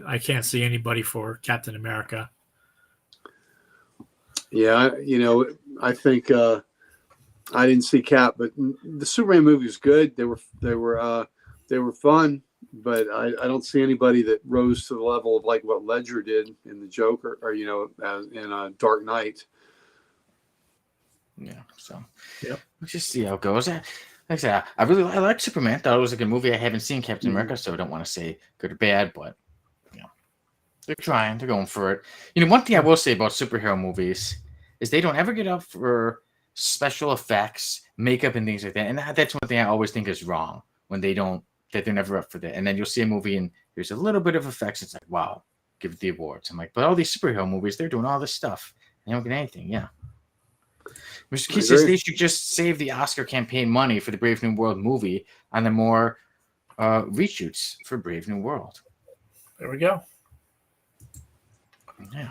I can't see anybody for Captain America. Yeah, I think I didn't see Cap, but the Superman movie was good. They were fun, but I don't see anybody that rose to the level of like what Ledger did in the Joker, or in Dark Knight. Yeah. So Yep. We'll just see how it goes. Like I said, I like Superman. Thought it was a good movie. I haven't seen Captain America, so I don't want to say good or bad, but they're trying. They're going for it. One thing I will say about superhero movies is they don't ever get up for special effects, makeup, and things like that. And that's one thing I always think is wrong when that they're never up for that. And then you'll see a movie and there's a little bit of effects. It's like, wow, give it the awards. I'm like, but all these superhero movies, they're doing all this stuff. They don't get anything. Yeah. Mr. Key says they should just save the Oscar campaign money for the Brave New World movie on the more reshoots for Brave New World. There we go. Yeah.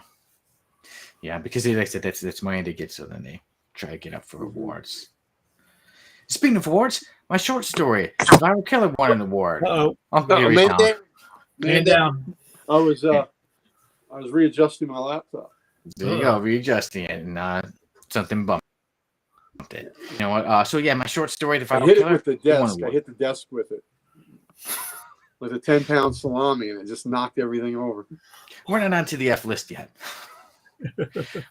Yeah, because like I said, that's money they get, so then they try to get up for awards. Speaking of awards, my short story, Viral Killer, won an award. Uh-oh. Man down. I was readjusting my laptop. There you go, readjusting it, and something bumped it. You know what? So yeah, my short story, the Viral Killer. I hit it with the desk. I hit the desk with it. With a 10-pound salami, and it just knocked everything over. We're not on to the F list yet.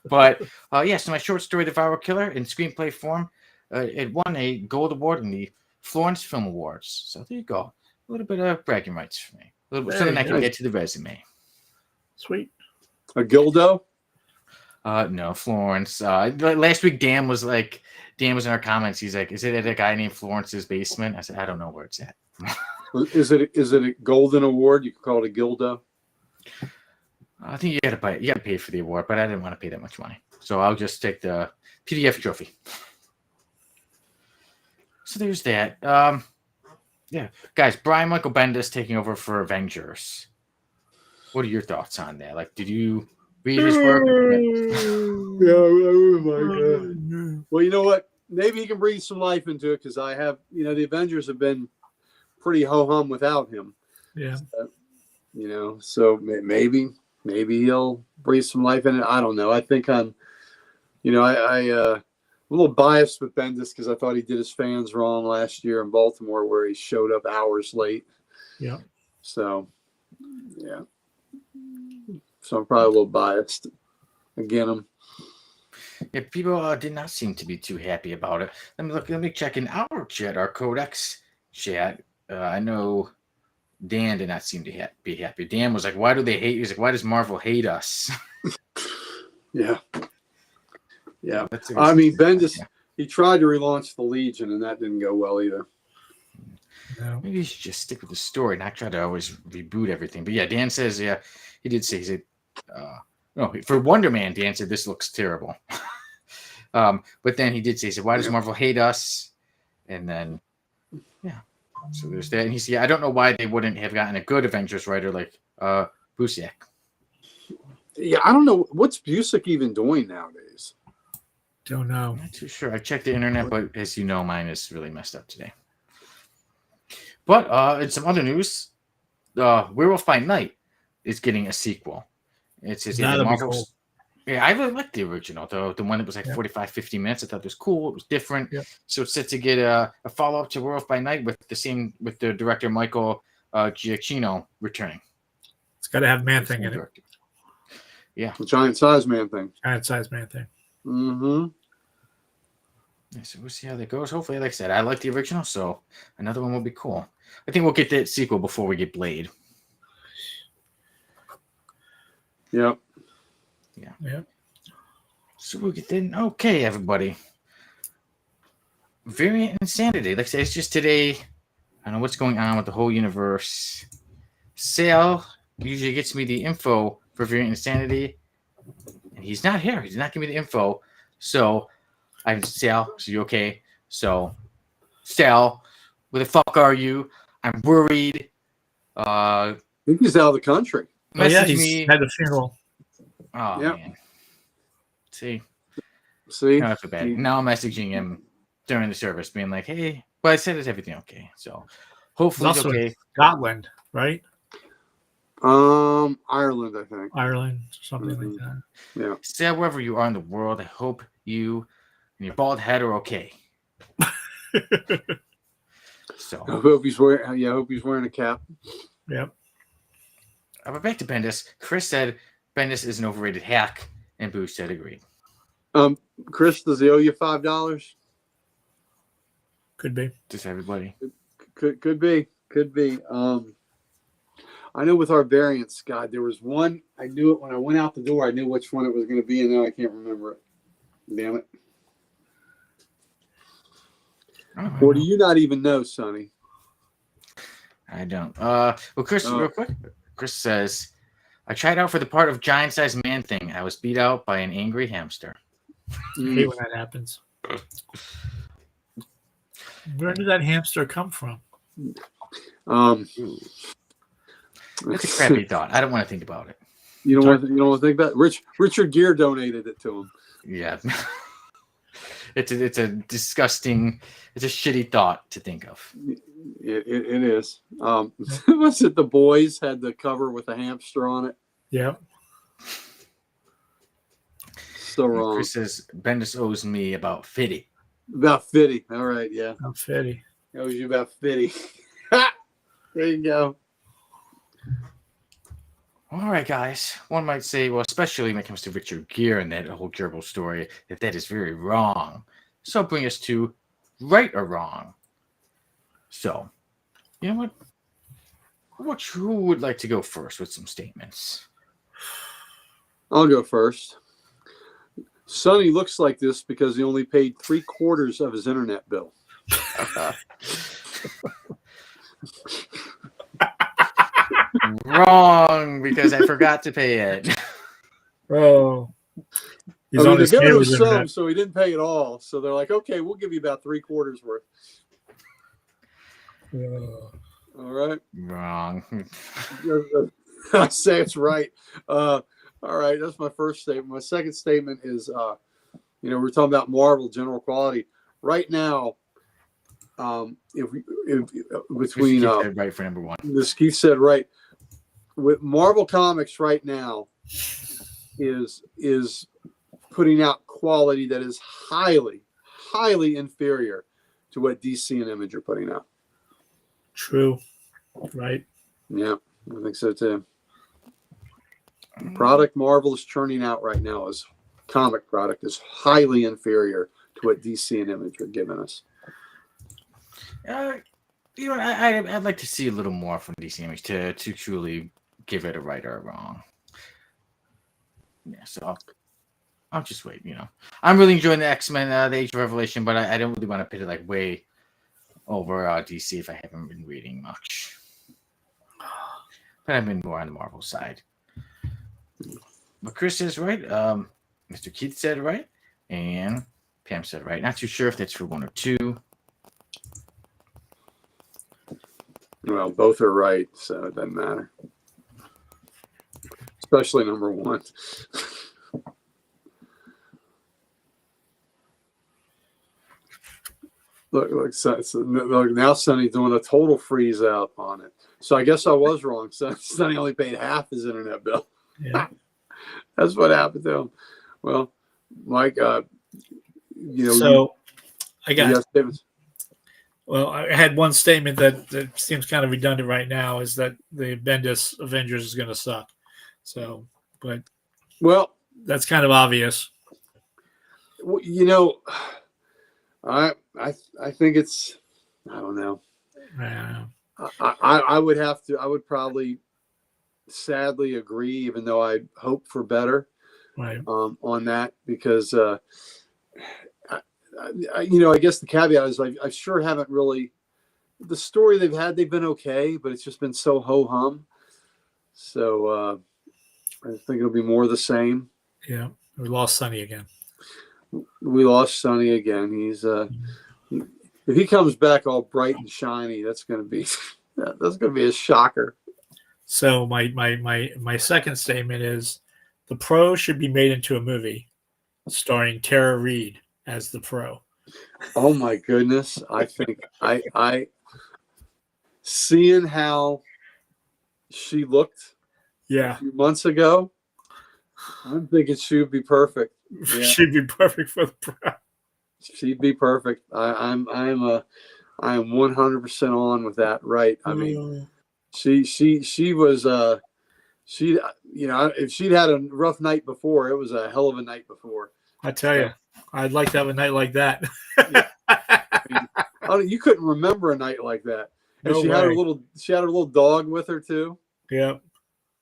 But so my short story, The Viral Killer, in screenplay form, it won a gold award in the Florence Film Awards. So there you go. A little bit of bragging rights for me. A little bit, something I can get to the resume. Sweet. A Gildo? No, Florence. Last week, Dan was in our comments. He's like, is it at a guy named Florence's basement? I said, I don't know where it's at. Is it a golden award? You could call it a Gildo? I think you got to pay for the award, but I didn't want to pay that much money, so I'll just take the PDF trophy. So there's that. Yeah, guys, Brian Michael Bendis taking over for Avengers. What are your thoughts on that? Like, did you read his work? Yeah, oh my God. Well, you know what? Maybe he can breathe some life into it, because I have, the Avengers have been pretty ho-hum without him. Yeah. So maybe he'll breathe some life in it. I don't know. I think I'm a little biased with Bendis, because I thought he did his fans wrong last year in Baltimore, where he showed up hours late. Yeah. So, yeah. So I'm probably a little biased. Again, Yeah, people did not seem to be too happy about it. Let me check in our chat, our Codex chat. I know Dan did not seem to be happy. Dan was like, why do they hate? He's like, why does Marvel hate us? Yeah. Yeah. I mean, Bendis, he tried to relaunch the Legion, and that didn't go well either. No. Maybe you should just stick with the story, not try to always reboot everything. But yeah, Dan says, he did say, he said, no, for Wonder Man, Dan said, this looks terrible. But then he did say, why does Marvel hate us? And then, so there's that. And he said, I don't know why they wouldn't have gotten a good Avengers writer like Busiek. Yeah, I don't know. What's Busiek even doing nowadays? Don't know. I'm not too sure. I checked the internet, but as you know, mine is really messed up today. But in some other news, Werewolf by Night is getting a sequel. It says Cool. Yeah, I really liked the original, the one that was like 45, 50 minutes. I thought it was cool. It was different. Yeah. So it's set to get a follow-up to Werewolf by Night with the director Michael Giacchino returning. It's got to have Man-Thing in it. Yeah. The giant size man thing. Giant size Man-Thing. Mm-hmm. Yeah, so we'll see how that goes. Hopefully, like I said, I like the original, so another one will be cool. I think we'll get that sequel before we get Blade. Yep. Yeah. So we'll get that. Okay, everybody. Variant Insanity. Like I said, it's just today. I don't know what's going on with the whole universe. Sale usually gets me the info for Variant Insanity, and he's not here. He's not giving me the info. So I'm Sal. So you okay? So Sal, where the fuck are you? I'm worried. I think he's out of the country. Oh yeah, Message he's me. had a funeral. Oh Yep. man. See, See? no, I feel bad. Now I'm messaging him during the service, being like, "Hey, well, I said is everything okay?" So hopefully it's Also in okay. Scotland, right? Ireland, I think. Ireland, something like that. Yeah. Sal, wherever you are in the world, I hope you and your bald head are okay. So I hope he's wearing. Yeah, I hope he's wearing a cap. Yep. but back to Bendis. Chris said Bendis is an overrated hack, and Boo said agreed. Chris, does he owe you $5? Could be. Just everybody. Could be. I know with our variants, God, there was one. I knew it when I went out the door. I knew which one it was going to be, and now I can't remember it. Damn it. Or do you not even know, Sonny? I don't. Well, Chris, real quick. Chris says, I tried out for the part of giant-sized man thing. I was beat out by an angry hamster. I hate when that happens. Where did that hamster come from? That's a crappy thought. I don't want to think about it. You don't want to think about it? Richard Gere donated it to him. Yeah. It's a disgusting, it's a shitty thought to think of. It is. Was it The Boys had the cover with a hamster on it? Yeah. So wrong. Chris says Bendis owes me about 50. About 50. All right, yeah. I'm fitty. It owes you about 50. There you go. All right, guys. One might say, well, especially when it comes to Richard Gere and that whole gerbil story, that is very wrong. So bring us to right or wrong. So, you know what? Who would like to go first with some statements? I'll go first. Sonny looks like this because he only paid 3/4 of his internet bill. Wrong, because I forgot to pay it. Oh. He's I mean, on they're his giving him cables some, internet. so he didn't pay it all. So they're like, okay, we'll give you about 3/4 worth. All right. Wrong. I say it's right. All right, that's my first statement. My second statement is, we're talking about Marvel general quality right now. If between right for number one, this Keith said right with Marvel Comics right now is putting out quality that is highly inferior to what DC and Image are putting out. True. Right. Yeah, I think so too. The product Marvel is churning out right now is comic product is highly inferior to what DC and Image are giving us. I'd like to see a little more from DC Image to truly give it a right or a wrong. Yeah, so I'll just wait. I'm really enjoying the X-Men, the Age of Revelation, but I don't really want to put it like way over DC if I haven't been reading much. But I've been more on the Marvel side. But Chris is right. Mr. Keith said right, and Pam said right. Not too sure if that's for one or two. Well, both are right, so it doesn't matter. Especially number one. Look, now Sonny's doing a total freeze out on it. So I guess I was wrong. Sonny only paid half his internet bill. Yeah. That's what happened to him. Well, Mike, So I got. Well, I had one statement that seems kind of redundant right now is that the Bendis Avengers is going to suck. So, but well, that's kind of obvious. I think it's, I don't know. Yeah. I would probably sadly agree, even though I hope for better Right. on that, because I guess the caveat is I sure haven't really, the story they've been okay, but it's just been so ho hum. So I think it'll be more of the same. Yeah. We lost Sonny again. We lost Sonny again. He's if he comes back all bright and shiny, that's gonna be a shocker. So my second statement is the Pro should be made into a movie starring Tara Reid as the Pro. Oh my goodness. I think I seeing how she looked a few months ago, I'm thinking she would be perfect. Yeah. She'd be perfect for the Pro. She'd be perfect. I am 100% on with that. Right. I mean, she was if she'd had a rough night before, it was a hell of a night before. I tell you, I'd like to have a night like that. Yeah. I mean, you couldn't remember a night like that. And she had her little dog with her too. Yep.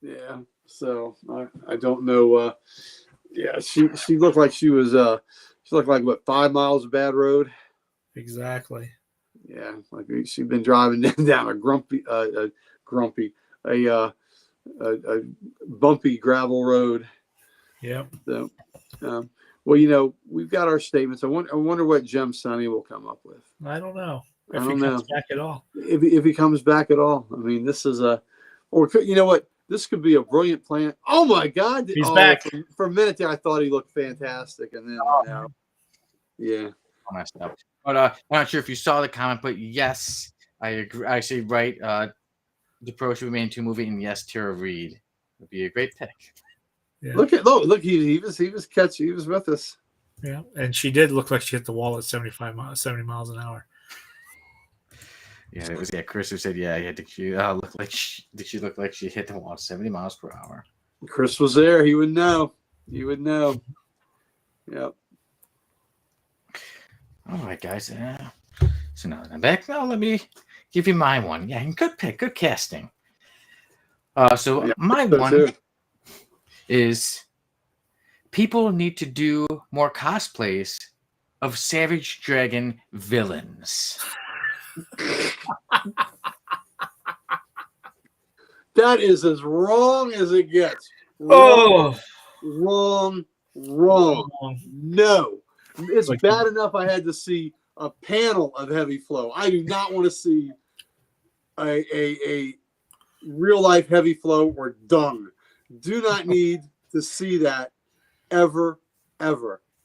Yeah. So I don't know. She looked like she looked like what, 5 miles of bad road. Exactly. Yeah, like she'd been driving down a bumpy gravel road. Yep. So, well, we've got our statements. I wonder what Gem Sonny will come up with. I don't know if I he don't comes know. back at all. If he comes back at all. I mean, this is you know what? This could be a brilliant plan. Oh my God! He's back. For a minute there, I thought he looked fantastic, and then now, yeah. I messed up. But I'm not sure if you saw the comment, but yes, I agree. I say right. The Pro should be made into a movie, and yes, Tara Reid would be a great pick. Yeah. Look! He was catchy. He was with us. Yeah, and she did look like she hit the wall at 70 miles an hour. Yeah, it was Chris who said, did she look like she hit the wall at 70 miles per hour? Chris was there. He would know. Yep. All right, guys. So now I'm back. Now let me give you my one. Yeah, good pick. Good casting. My one is people need to do more cosplays of Savage Dragon villains. That is as wrong as it gets. Wrong. No. It's like, bad enough I had to see a panel of Heavy Flow. I do not want to see a real life Heavy Flow or dung. Do not need to see that ever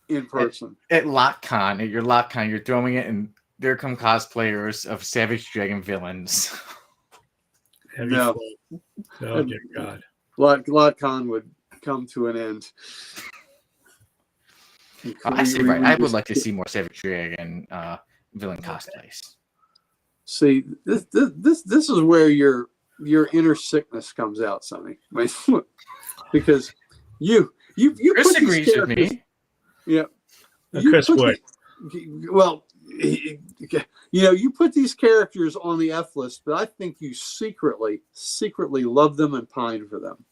in person. At LotCon, at your LotCon, you're throwing it, and there come cosplayers of Savage Dragon villains. No. Oh dear God. LotCon would come to an end. I see, right. I would like to see more Savage Dragon villain cosplays. See, this is where your inner sickness comes out, Sonny. Because you Chris put agrees with me. Yeah. Chris would. Well, you put these characters on the F list, but I think you secretly love them and pine for them.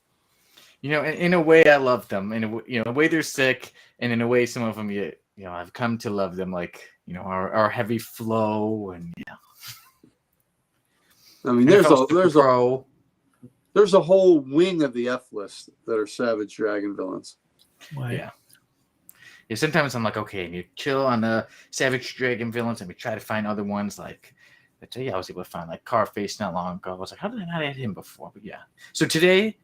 In a way, I love them. In a way, they're sick, and in a way, some of them, I've come to love them. Like, our Heavy Flow, and I mean, there's a whole wing of the F list that are Savage Dragon villains. Right. Yeah. Yeah, sometimes I'm like, okay, and you chill on the Savage Dragon villains, and we try to find other ones. Like, I was able to find like Carface not long ago. I was like, how did I not add him before? But yeah. So today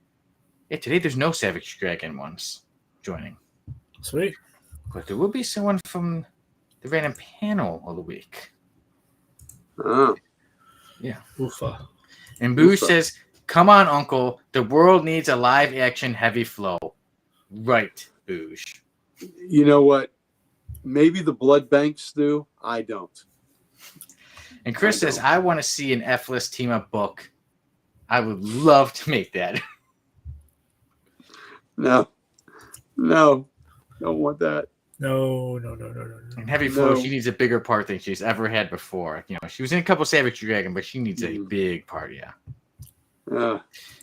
there's no Savage Dragon ones joining. Sweet. But there will be someone from the random panel of the week. Oh. Yeah. Oofa. And Boo says, come on, Uncle. The world needs a live action Heavy Flow. Right, Boosh. You know what? Maybe the blood banks do. I don't. And Chris says, I want to see an F-list team-up book. I would love to make that. No. Don't want that. No. And Heavy Flow, No. she needs a bigger part than she's ever had before. You know, she was in a couple Savage Dragon, but she needs a big part, yeah.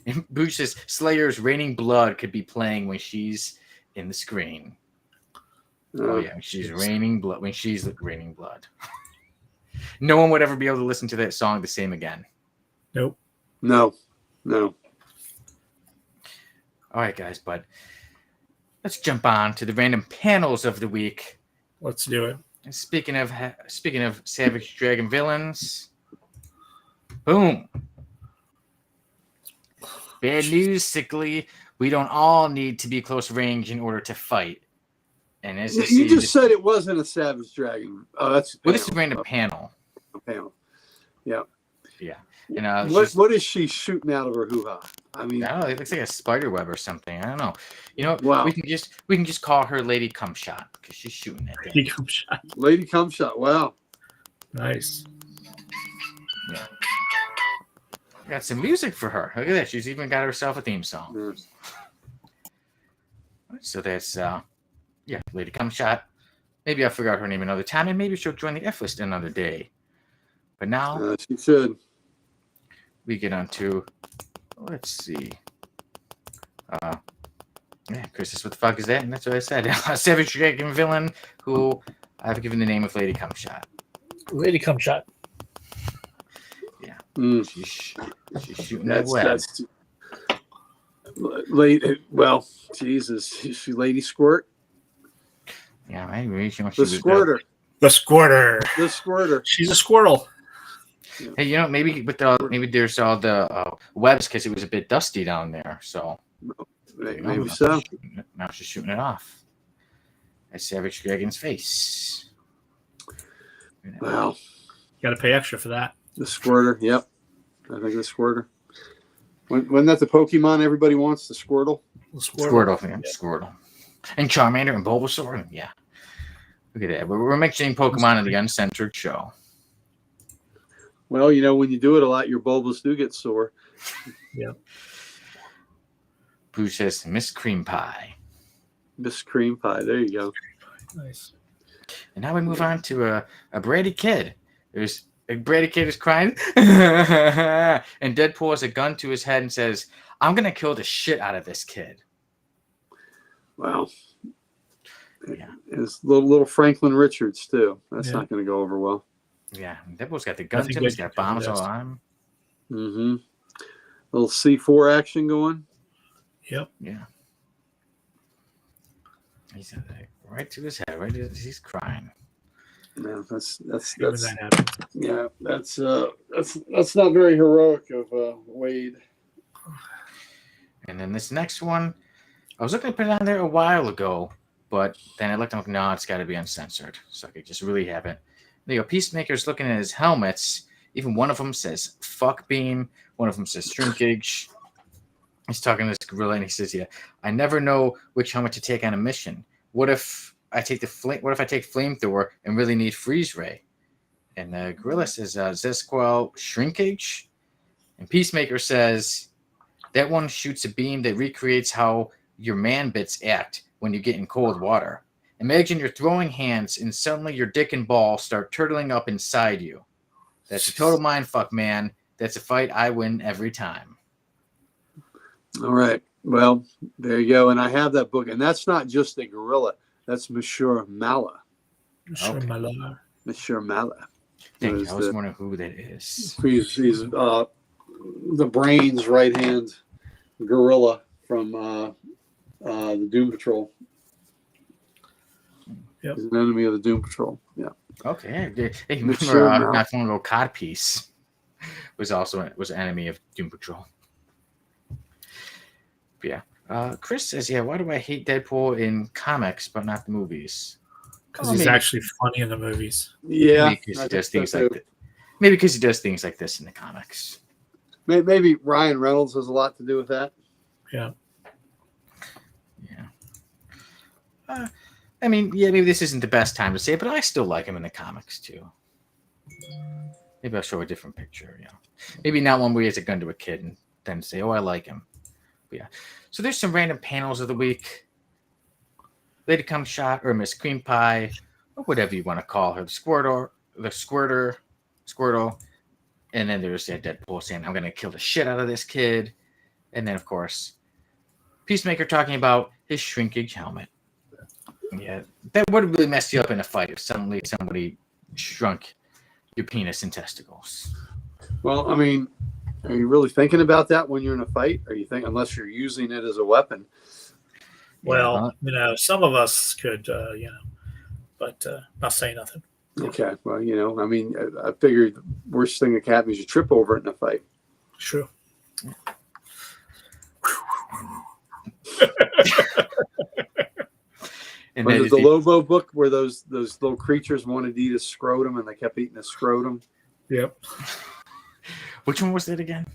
And Booch says Slayer's Raining Blood could be playing when she's in the screen. Oh yeah, when she's raining blood. When she's raining blood. No one would ever be able to listen to that song the same again. Nope. No. All right, guys, but let's jump on to the random panels of the week. Let's do it. And speaking of Savage Dragon villains, boom. Bad news, sickly. We don't all need to be close range in order to fight. And as You just said it wasn't a Savage Dragon. Oh, that's well, this is a random panel. Panel. Yeah. Yeah. And what is she shooting out of her hoo-ha? I mean, I don't know. It looks like a spider web or something. I don't know. You know, wow. we can just call her Lady Cumshot because she's shooting at Lady Cumshot. Lady Cumshot. Wow. Nice. Yeah. Got some music for her. Look at that. She's even got herself a theme song. Yes. So that's Lady Cumshot. Maybe I'll figure out her name another time, and maybe she'll join the F list another day. But now She should. we get on to, let's see. Chris says, what the fuck is that? And that's what I said. A Savage Dragon villain who I've given the name of Lady Cumshot. Lady Cumshot. Yeah. Mm. She's shooting that web. That's late. Well, Jesus. Is she Lady Squirt? Yeah, maybe she The was Squirter. The Squirter. The Squirter. She's a squirrel. Hey, you know, maybe there's all the webs because it was a bit dusty down there. So Maybe so. Now she's shooting it off at Savage Dragon's face. Wow. You got to pay extra for that. The Squirter. Yep. I think the Squirter. Wasn't that the Pokemon everybody wants? The Squirtle? The Squirtle. Yeah. Squirtle. And Charmander and Bulbasaur. Yeah. Look at that. We're mentioning Pokemon in the Uncensored show. Well, you know, when you do it a lot, your bulbas do get sore. Yeah. Bruce says Miss Cream Pie. Miss Cream Pie. There you go. Nice. And now we move on to a Brady kid. Brady kid is crying. And Deadpool has a gun to his head and says, I'm going to kill the shit out of this kid. Wow. Yeah. It's little Franklin Richards, too. That's Yeah. not going to go over well. Yeah. Deadpool's got the gun to think him. He's they got can do bombs this. all on him. Mm-hmm. Little C4 action going. Yep. Yeah. He's right to his head. He's crying. Yeah, that's When that happens. yeah, that's not very heroic of Wade. And then this next one, I was looking to put it on there a while ago, but then I looked and I'm like, no, it's got to be uncensored. So I could just really have it. There you go. Peacemaker's looking at his helmets. Even one of them says fuck beam. One of them says shrinkage. He's talking to this gorilla and he says, yeah, I never know which helmet to take on a mission. What if I take flamethrower and really need freeze ray? And the gorilla says Zesquel shrinkage. And Peacemaker says that one shoots a beam that recreates how your man bits act when you get in cold water. Imagine you're throwing hands and suddenly your dick and ball start turtling up inside you. That's a total mindfuck, man. That's a fight I win every time. All right. Well, there you go. And I have that book. And that's not just a gorilla. That's Monsieur Mala. Sure, Okay. my love. Monsieur Mala. Thank you. I was wondering who that is. He's the brains right-hand gorilla from the Doom Patrol. Yep. He's an enemy of the Doom Patrol. Yeah. Okay. Hey, Monsieur remember Mala. not one little codpiece was an enemy of Doom Patrol. But yeah. Chris says, yeah, why do I hate Deadpool in comics but not the movies? Because he's actually funny in the movies. Yeah. Maybe because he does things like that. Maybe because he does things like this in the comics. Maybe Ryan Reynolds has a lot to do with that. Yeah. Yeah. I mean, yeah, maybe this isn't the best time to say it, but I still like him in the comics too. Maybe I'll show a different picture. Yeah. Maybe not one where he has a gun to a kid and then say, oh, I like him. But yeah. So there's some random panels of the week. Lady Cum Shot or Miss Cream Pie or whatever you want to call her, the Squirtle, and then there's Deadpool saying, "I'm gonna kill the shit out of this kid," and then of course Peacemaker talking about his shrinkage helmet. Yeah, that would really mess you up in a fight if suddenly somebody shrunk your penis and testicles. Well, I mean, are you really thinking about that when you're in a fight? Are you think unless you're using it as a weapon? Well, some of us could, but not say nothing. Okay, well, I mean, I figured the worst thing that can happen is you trip over it in a fight. True. And then the Lobo book where those little creatures wanted to eat a scrotum and they kept eating a scrotum. Yep. Which one was that again?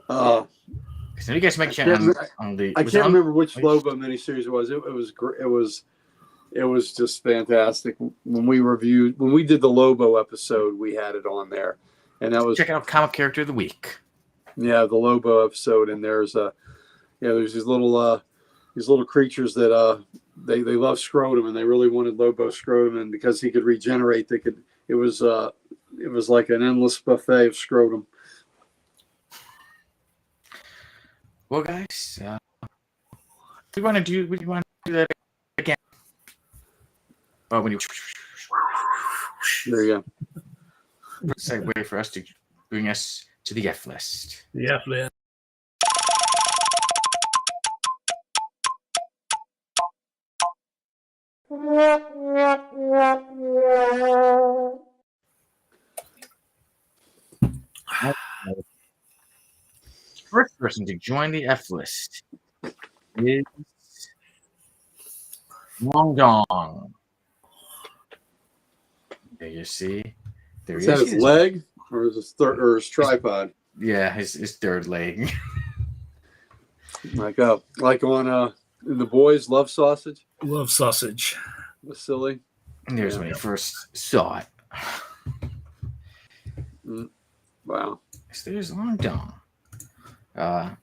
So you guys make sure I can't remember which Lobo miniseries it was. It was just fantastic. When we did the Lobo episode, we had it on there, and that was check out Comic Character of the Week. Yeah, the Lobo episode, and there's these little creatures that they love scrotum, and they really wanted Lobo scrotum, and because he could regenerate, it was like an endless buffet of scrotum. Well, guys, we want to do that again. Oh, when you there you go. Segue for us to bring us to the F list. The F list. First person to join the F list is Long Dong. There you see. There is that his leg or his tripod? Yeah, his third leg. like on in The Boys, Love Sausage. Love Sausage. Vasily. And there's when he first saw it. Wow. So there's Long Dong. Would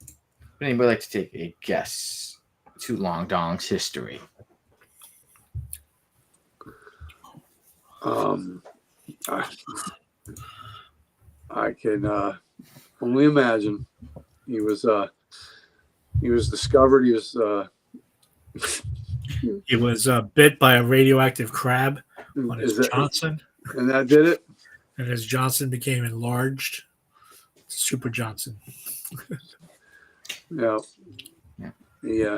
anybody like to take a guess to Long Dong's history? I can only imagine. He was discovered. He was bit by a radioactive crab on his Johnson, and that did it. And his Johnson became enlarged. Super Johnson. Yeah. He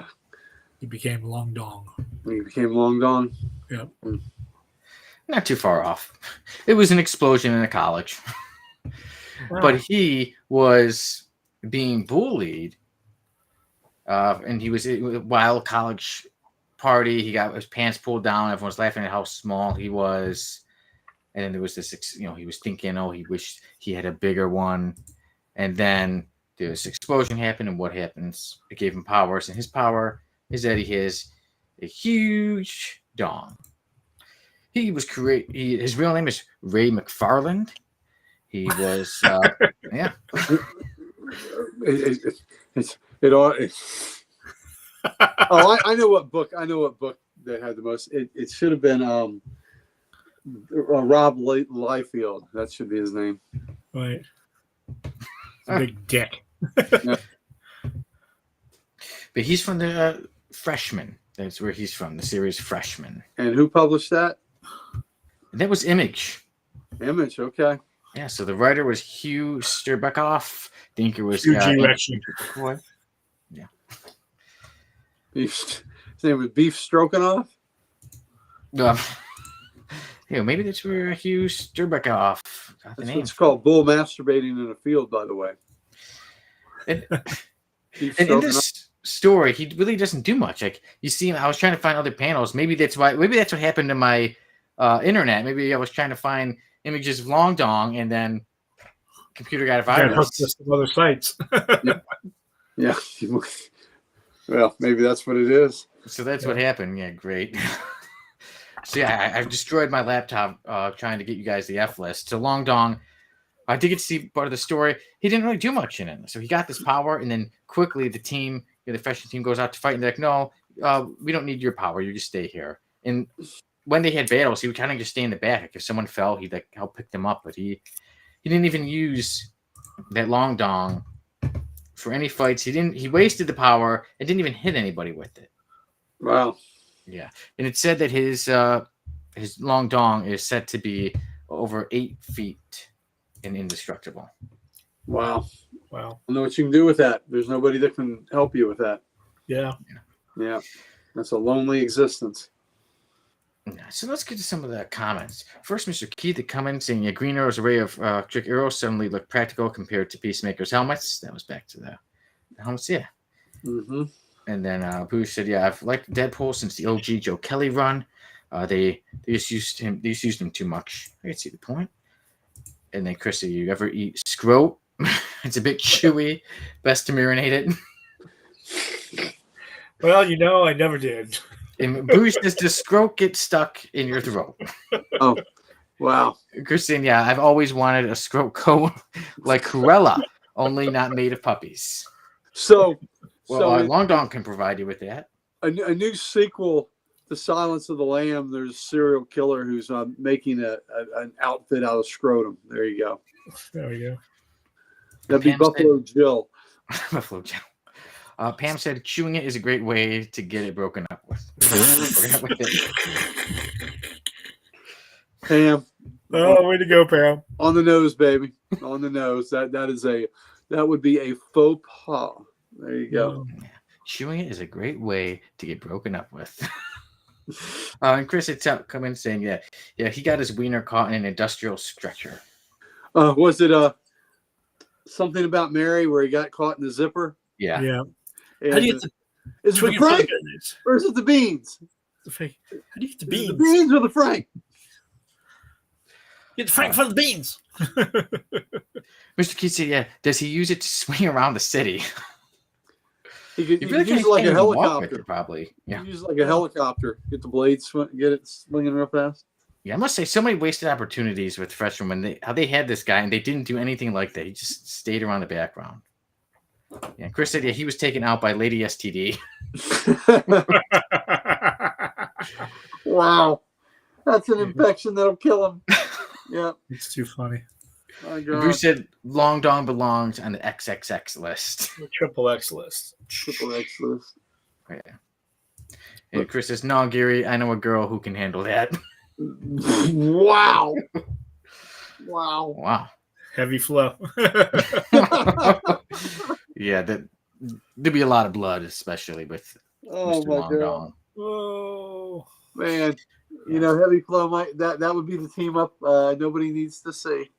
became Long Dong. He became Long Dong. Yep. Not too far off. It was an explosion in a college. But he was being bullied. And he was at a wild college party. He got his pants pulled down. Everyone was laughing at how small he was. And then there was this, he was thinking, he wished he had a bigger one. And then this explosion happened. And what happens? It gave him powers. And his power is that he has a huge dong. He was his real name is Ray McFarland. He was, yeah. I know what book. That had the most. It should have been Rob Liefeld. That should be his name. Right. Big dick. Yeah. But he's from the Freshman. That's where he's from. The series Freshman. And who published that? That was Image. Image. Okay. Yeah. So the writer was Hugh Sturbekoff. The inker was Hugh Yeah. His name was Beef Stroganoff. Maybe that's where Hugh Sturbekoff got the name. It's called bull masturbating in a field, by the way. And in this story, he really doesn't do much. Like you see him, I was trying to find other panels. Maybe that's what happened to my internet. Maybe I was trying to find images of Long Dong, and then computer got a virus. Some other sites. Yeah. Well, maybe that's what it is. So that's what happened. Yeah, great. So yeah, I've destroyed my laptop trying to get you guys the F list. So Long Dong, I did get to see part of the story. He didn't really do much in it. So he got this power, and then quickly the team the freshman team goes out to fight, and they're like, no, we don't need your power. You just stay here. And when they had battles, he would kind of just stay in the back. Like if someone fell, he'd like help pick them up. But he didn't even use that long dong for any fights. He wasted the power and didn't even hit anybody with it. Wow. Yeah. And it said that his long dong is said to be over 8 feet and indestructible. Wow. Wow. I know what you can do with that. There's nobody that can help you with that. Yeah. Yeah. That's a lonely existence. So let's get to some of the comments. First, Mr. Keith, the comment saying, yeah, Green Arrow's array of trick arrows suddenly looked practical compared to Peacemaker's helmets. That was back to the helmets, yeah. Mm-hmm. And then Bruce said, yeah, I've liked Deadpool since the OG Joe Kelly run. They just used him too much. I can see the point. And then Chris said, you ever eat scrote? It's a bit chewy. Best to marinate it. Well, I never did. And Bruce says, does scrote get stuck in your throat? Oh, wow. Christine, yeah, I've always wanted a scrote coat like Cruella, only not made of puppies. So Long Dong can provide you with that. A new sequel to Silence of the Lamb. There's a serial killer who's making an outfit out of scrotum. There you go. There we go. That'd be Buffalo Jill. Buffalo Jill. Pam said chewing it is a great way to get it broken up with. Pam. Oh, way to go, Pam. On the nose, baby. On the nose. That would be a faux pas. There you go. Chewing it is a great way to get broken up with. And Chris had come in saying, yeah, he got his wiener caught in an industrial stretcher. Was it something about Mary where he got caught in the zipper? Yeah. Yeah. And How do you get is it the Frank? Or is it the beans? How do you get the Is beans? it the beans or the Frank? Get the Frank for the beans. Mr. Keith said, yeah, does he use it to swing around the city? He could use it like a helicopter. Probably. Yeah. Use it like a helicopter. Get the blades, get it swinging real fast. Yeah, I must say, so many wasted opportunities with freshmen when how they had this guy and they didn't do anything like that. He just stayed around the background. Yeah, Chris said, yeah, he was taken out by Lady STD. Wow. That's an infection that'll kill him. Yeah. It's too funny. My God. Bruce said Long Dong belongs on the XXX list. The triple X list. Triple X list. Yeah. And Chris says, no, Gary, I know a girl who can handle that. Wow. Wow. Wow. Heavy flow. Yeah, there'd be a lot of blood, especially with Oh Mr. my Long God. Dong. Oh. Man. Heavy flow that would be the team up nobody needs to see.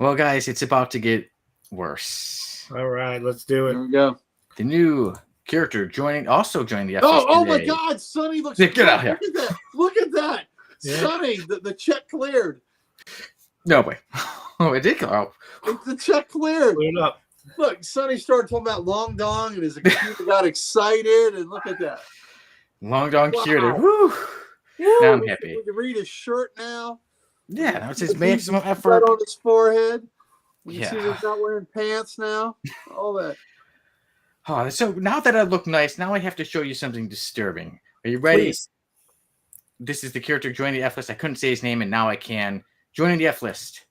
Well, guys, it's about to get worse. All right, let's do it. There we go. The new character also joined the Oh today. my God, Sonny looks Get out here. Look at that. Look at that. Yeah. Sonny, the check cleared. No way. Oh, it did go. The check cleared. Put it up. Look, Sonny started talking about Long Dong and his computer got excited, and look at that. Long Dong Wow. cured it. Woo. Woo, Now I'm happy. We can read his shirt now. Yeah, now it says The maximum red effort. on his forehead. You Yeah. can see he's not wearing pants now. All that. Oh, so now that I look nice, now I have to show you something disturbing. Are you ready? Please. This is the character joining the F list. I couldn't say his name, and now I can. Joining the F list.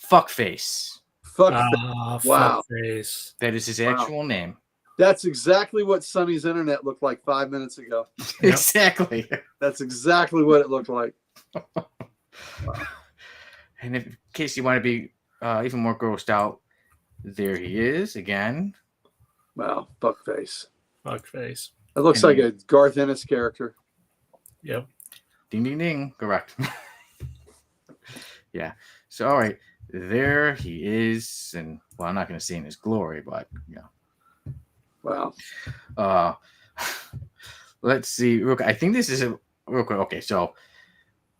Fuckface. Fuck. Ah, Wow. fuck face. That is his Wow. actual name. That's exactly what Sonny's internet looked like 5 minutes ago. Yep. Exactly. That's exactly what it looked like. And in case you want to be even more grossed out, there he is again. Wow. Fuckface. Fuck face. It looks like a Garth Ennis character. Yep. Ding, ding, ding. Correct. Yeah. So, all right. There he is. And, well, I'm not going to say in his glory, but, yeah. Wow. Let's see. I think this is a real quick. Okay, so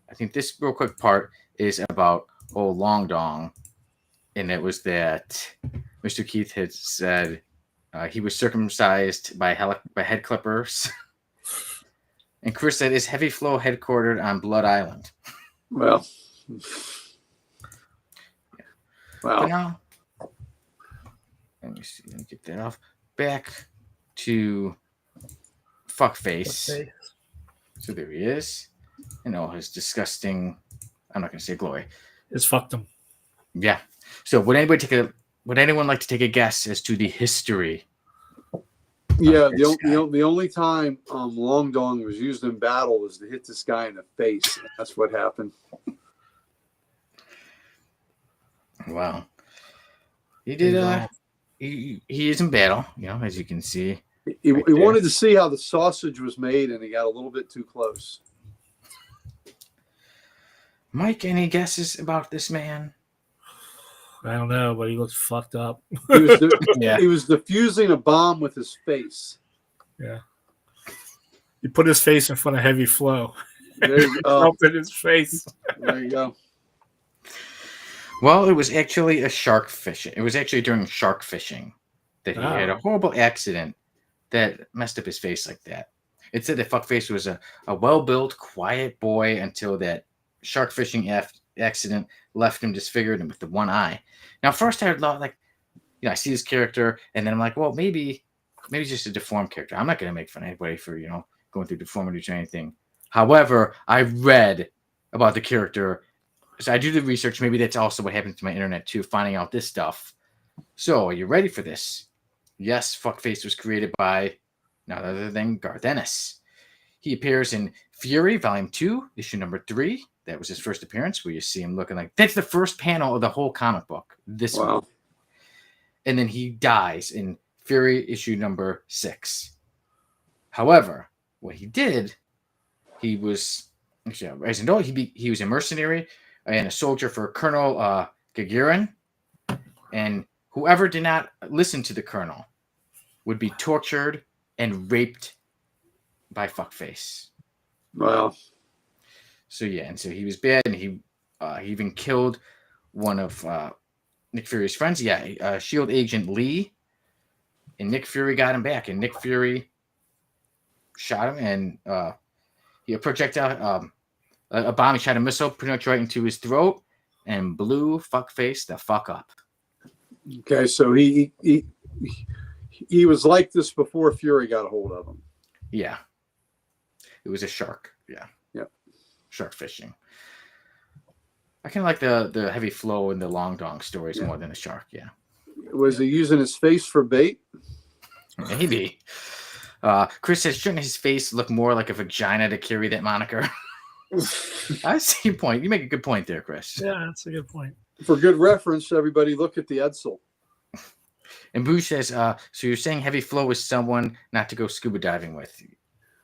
I think this real quick part is about old Long Dong. And it was that Mr. Keith had said he was circumcised by head clippers. And Chris said, is Heavy Flow headquartered on Blood Island? Well. But Wow. now, let me see. Let me get that off. Back to Fuckface. Okay. So there he is. And all his disgusting, I'm not going to say glory. It's fucked him. Yeah. So would anyone like to take a guess as to the history? Yeah, this guy? the only time Long Dong was used in battle was to hit this guy in the face. That's what happened. Wow. He did. He is in battle, as you can see. He Right there. wanted to see how the sausage was made, and he got a little bit too close. Mike, any guesses about this man? I don't know, but he looks fucked up. Yeah. He was defusing a bomb with his face. Yeah. He put his face in front of Heavy Flow. There you go. Up in his face. There you go. Well, it was actually a shark fishing. It was actually during shark fishing that he had a horrible accident that messed up his face like that. It said that Fuckface was a well-built, quiet boy until that shark fishing accident left him disfigured and with the one eye. Now, first I thought, I see his character, and then I'm like, well, maybe he's just a deformed character. I'm not going to make fun of anybody for, going through deformities or anything. However, I read about the character, so I do the research. Maybe that's also what happened to my internet too, finding out this stuff. So, are you ready for this? Yes, Fuckface was created by none other than Garth Ennis. He appears in Fury, Volume 2, issue number 3. That was his first appearance, where you see him looking like... That's the first panel of the whole comic book. This one. And then he dies in Fury, issue number 6. However, what he did, he was... Actually, as you know, he was a mercenary and a soldier for Colonel Gagarin. And whoever did not listen to the Colonel would be tortured and raped by Fuckface. Wow. So yeah, and so he was bad, and he even killed one of Nick Fury's friends. Yeah, Shield agent Lee, and Nick Fury got him back, and Nick Fury shot him, and he projectile a bomb. He shot a missile pretty much right into his throat, and blew Fuckface the fuck up. Okay, so he was like this before Fury got a hold of him. Yeah, it was a shark. Yeah. Yep. Shark fishing. I kind of like the Heavy Flow and the Long Dong stories more than the shark. Yeah. Was he using his face for bait? Maybe. Chris says, shouldn't his face look more like a vagina to carry that moniker? I see your point. You make a good point there, Chris. Yeah, that's a good point. For good reference, everybody look at the Edsel. And Bruce says, so you're saying Heavy Flow is someone not to go scuba diving with?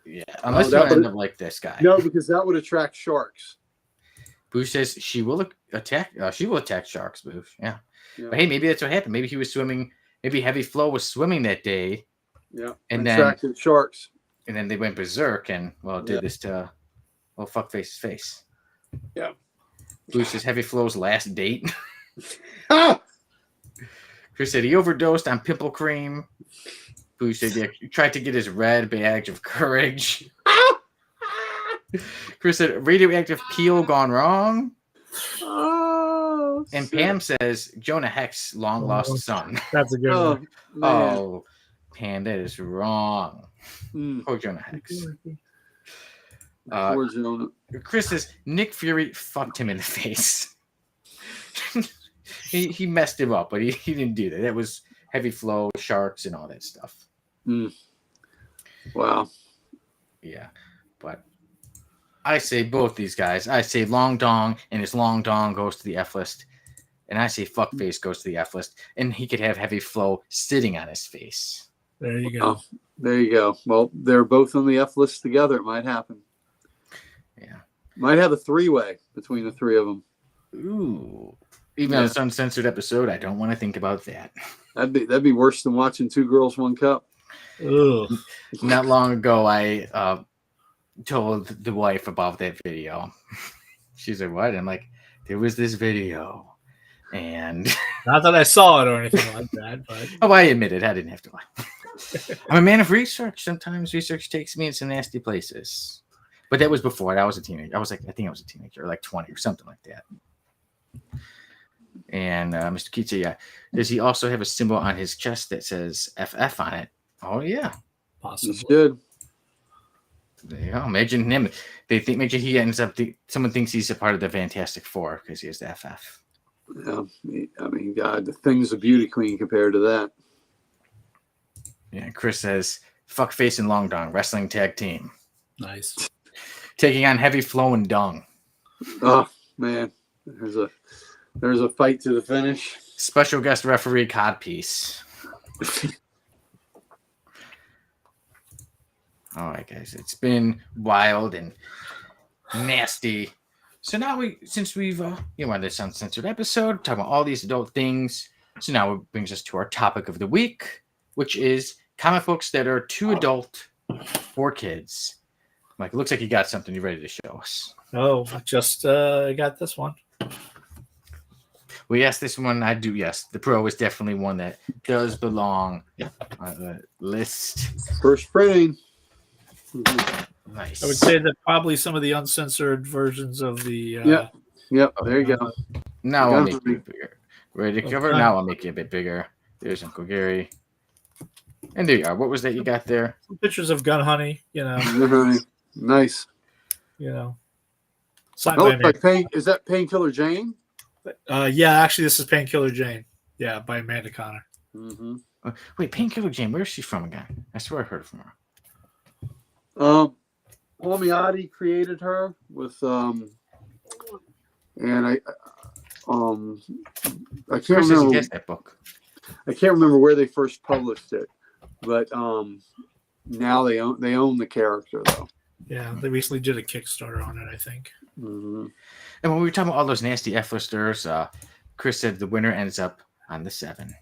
Yeah, unless you end up like this guy. No, because that would attract sharks. Bruce says she will attack. She will attack sharks. Bruce. Yeah. But hey, maybe that's what happened. Maybe he was swimming. Maybe Heavy Flow was swimming that day. Yeah. And attracted sharks. And then they went berserk and did this to Fuckface's face. Yeah. Bruce says Heavy Flow's last date. Ah! Chris said he overdosed on pimple cream. Bruce said he tried to get his red badge of courage. Chris said radioactive peel gone wrong. Oh, and shit. Pam says Jonah Hex long lost son. That's a good one. Oh, Pam, that is wrong. Poor Jonah Hex. Poor Jonah. Chris says Nick Fury fucked him in the face. he messed him up, but he didn't do that. That was Heavy Flow, sharks, and all that stuff. Wow. Yeah, but I say both these guys. I say Long Dong, and his Long Dong goes to the F list. And I say Fuckface goes to the F list. And he could have Heavy Flow sitting on his face. There you go. Oh, there you go. Well, they're both on the F list together. It might happen. Yeah. Might have a three-way between the three of them. Ooh. Even on this uncensored episode, I don't want to think about that. That'd be worse than watching Two Girls, One Cup. Ugh. Not long ago, I told the wife about that video. She's like, what? I'm like, there was this video. And not that I saw it or anything like that, but I admit it. I didn't have to lie. I'm a man of research. Sometimes research takes me in some nasty places. But that was before. I was a teenager. I think I was a teenager, like 20 or something like that. And Mr. Keats, does he also have a symbol on his chest that says FF on it? Oh yeah. Possibly. He's good. There you go. Imagine him. Imagine he ends up. Someone thinks he's a part of the Fantastic Four because he has the FF. Yeah, I mean, God, the Thing's a beauty queen compared to that. Yeah. Chris says, "Fuck face and long dong wrestling tag team Nice. taking on heavy flow and dung. Oh man, there's a fight to the finish. Special guest referee codpiece." All right, guys, it's been wild and nasty. So now since we've on this uncensored episode, talking about all these adult things, so now it brings us to our topic of the week, which is comic books that are too adult for kids. Mike, it looks like you got something you're ready to show us. Oh, just got this one. Well, yes, this one I do. Yes, the Pro is definitely one that does belong on the list. First printing. Nice. I would say that probably some of the uncensored versions of the. Yep. There you go. Now I'll make Gun it bigger. Ready to cover? Now I'll make it a bit bigger. There's Uncle Gary. And there you are. What was that you got there? Some pictures of Gun Honey, you know. Nice. You know. Oh, like is that Painkiller Jane? Yeah, actually, this is Painkiller Jane. Yeah, by Amanda Connor. Mm-hmm. Wait, Painkiller Jane. Where's she from again? I swear I heard from her. Palmiotti created her with and I can't remember. Guess that book. I can't remember where they first published it, but now they own the character though. Yeah, they recently did a Kickstarter on it, I think. Mm-hmm. And when we were talking about all those nasty F-listers, Chris said the winner ends up on the 7.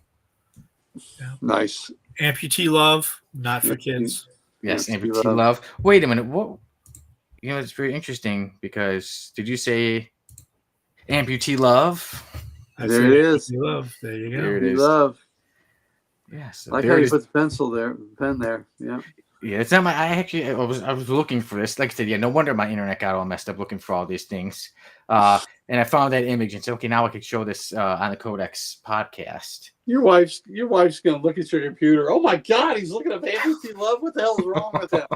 Yeah. Nice. Amputee Love, not for kids. Yes, Amputee Love. Wait a minute. What? You know, it's very interesting because did you say Amputee Love? There it is. Love. There you go. There it is. Love. Yeah. So like how you put the pen there. Yeah. Yeah, it's not my. I was looking for this. Like I said, yeah, no wonder my internet got all messed up looking for all these things. And I found that image and said, okay, now I can show this on the Codex podcast. Your wife's gonna look at your computer. Oh my God, he's looking at Amputee Love. What the hell is wrong with him?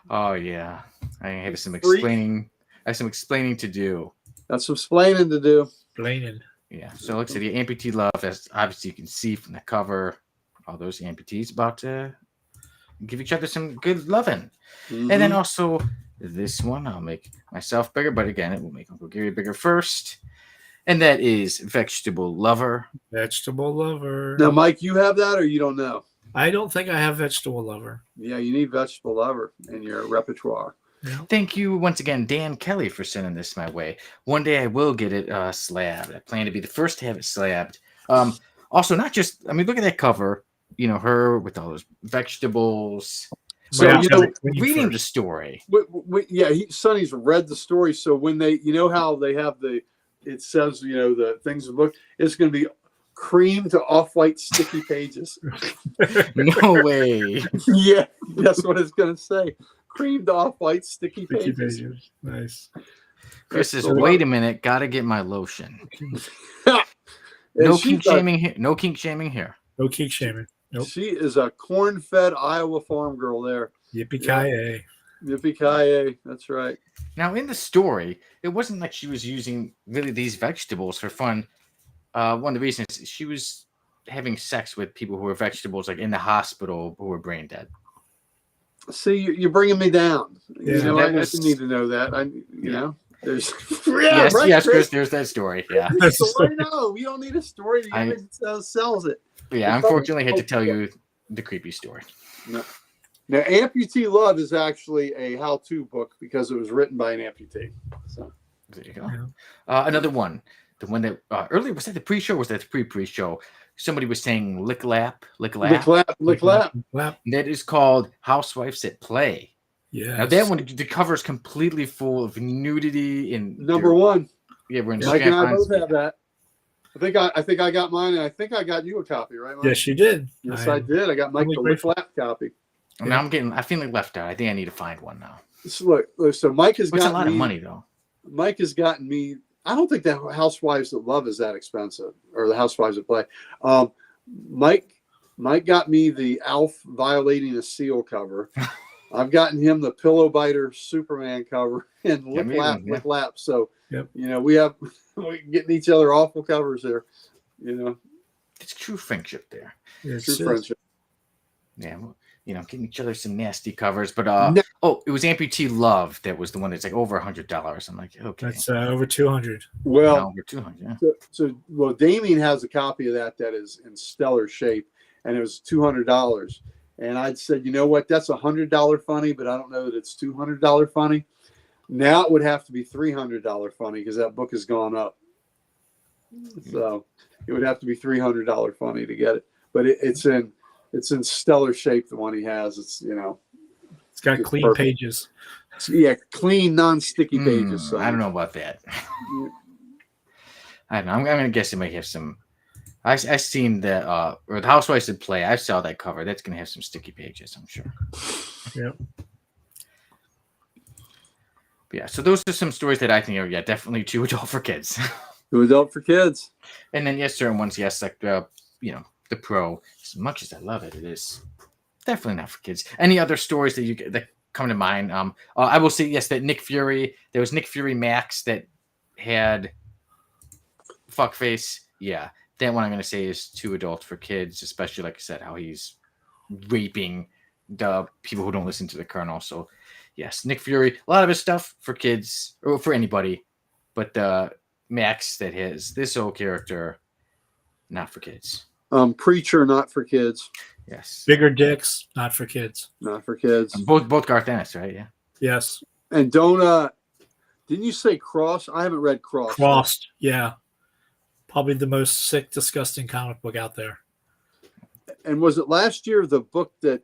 Oh yeah, I have some explaining. I have some explaining to do. That's some explaining to do. Explaining. Yeah. So like I said, the Amputee Love, as obviously you can see from the cover, all those amputees about to give each other some good loving. Mm-hmm. And then also this one, I'll make myself bigger, but again, it will make Uncle Gary bigger first. And that is Vegetable Lover. Vegetable Lover. Now, Mike, you have that or you don't know? I don't think I have Vegetable Lover. Yeah, you need Vegetable Lover in your repertoire. Yeah. Thank you once again, Dan Kelly, for sending this my way. One day I will get it slabbed. I plan to be the first to have it slabbed. Also, not just, I mean, look at that cover. You know, her with all those vegetables. So, reading the story. Sonny's read the story. So when they, you know how they have it says, the things in the book, it's going to be cream to off-white sticky pages. No way. Yeah, that's what it's going to say. Cream to off-white sticky pages. Nice. Chris says, wait a minute, got to get my lotion. No kink shaming here. No kink shaming here. No kink shaming. Nope. She is a corn-fed Iowa farm girl there. Yippee-ki-yay. Yippee-ki-yay. That's right. Now, in the story, it wasn't like she was using really these vegetables for fun. One of the reasons she was having sex with people who were vegetables, like in the hospital, who were brain dead. See, you're bringing me down. Yeah, I didn't need to know that. There's yes, Chris, there's that story. Yeah. No, you don't need a story. The image sells it. Yeah, unfortunately, I had to tell you the creepy story. No. Now, Amputee Love is actually a how-to book because it was written by an amputee. So there you go. Another one, the one that earlier was that the pre-show, or was that the pre-show? Somebody was saying lick lap. That is called Housewives at Play. Yeah. Now that one, the cover is completely full of nudity and number one. Yeah, we're in. Mike and I both have that. I think I got mine, and I think I got you a copy, right, Mike? Yes, you did. Yes, I did. I got Mike the lick lap copy. Now I feel like left out. I think I need to find one now. So look, so Mike has got a lot of money though. Mike has gotten me. I don't think the Housewives that Love is that expensive, or the Housewives that Play. Mike Mike got me the Alf violating a seal cover. I've gotten him the Pillow Biter Superman cover and Yeah, me too, lick lap. So, Yep. we're getting each other awful covers there. It's true friendship there. True friendship. Yeah, well, getting each other some nasty covers. But it was Amputee Love that was the one that's like over $100. I'm like, okay, That's over 200. Well, no, over 200. Yeah. So Damien has a copy of that is in stellar shape, and it was $200. And I'd said, you know what, that's $100 funny, but I don't know that it's $200 funny. Now it would have to be $300 funny because that book has gone up. So it would have to be $300 funny to get it. But it's in stellar shape. The one he has, it's got clean perfect. pages. Yeah, clean, non-sticky pages. So. I don't know about that. I don't know. I'm gonna guess it might have some. I seen the or the Housewives Did Play. I saw that cover. That's gonna have some sticky pages, I'm sure. Yep. But yeah. So those are some stories that I think are definitely too adult for kids. Too adult for kids. And then certain ones, like the the Pro. As much as I love it, it is definitely not for kids. Any other stories that come to mind? I will say that Nick Fury. There was Nick Fury Max that had fuckface. Yeah. That one I'm going to say is too adult for kids, especially, like I said, how he's raping the people who don't listen to the Colonel. So, yes, Nick Fury, a lot of his stuff for kids or for anybody, but the Max that has this old character, not for kids. Preacher, not for kids. Yes. Bigger dicks, not for kids. Not for kids. Both Garth Ennis, right? Yeah. Yes. And didn't you say Cross? I haven't read Cross. Crossed, yeah. Probably the most sick, disgusting comic book out there. And was it last year the book that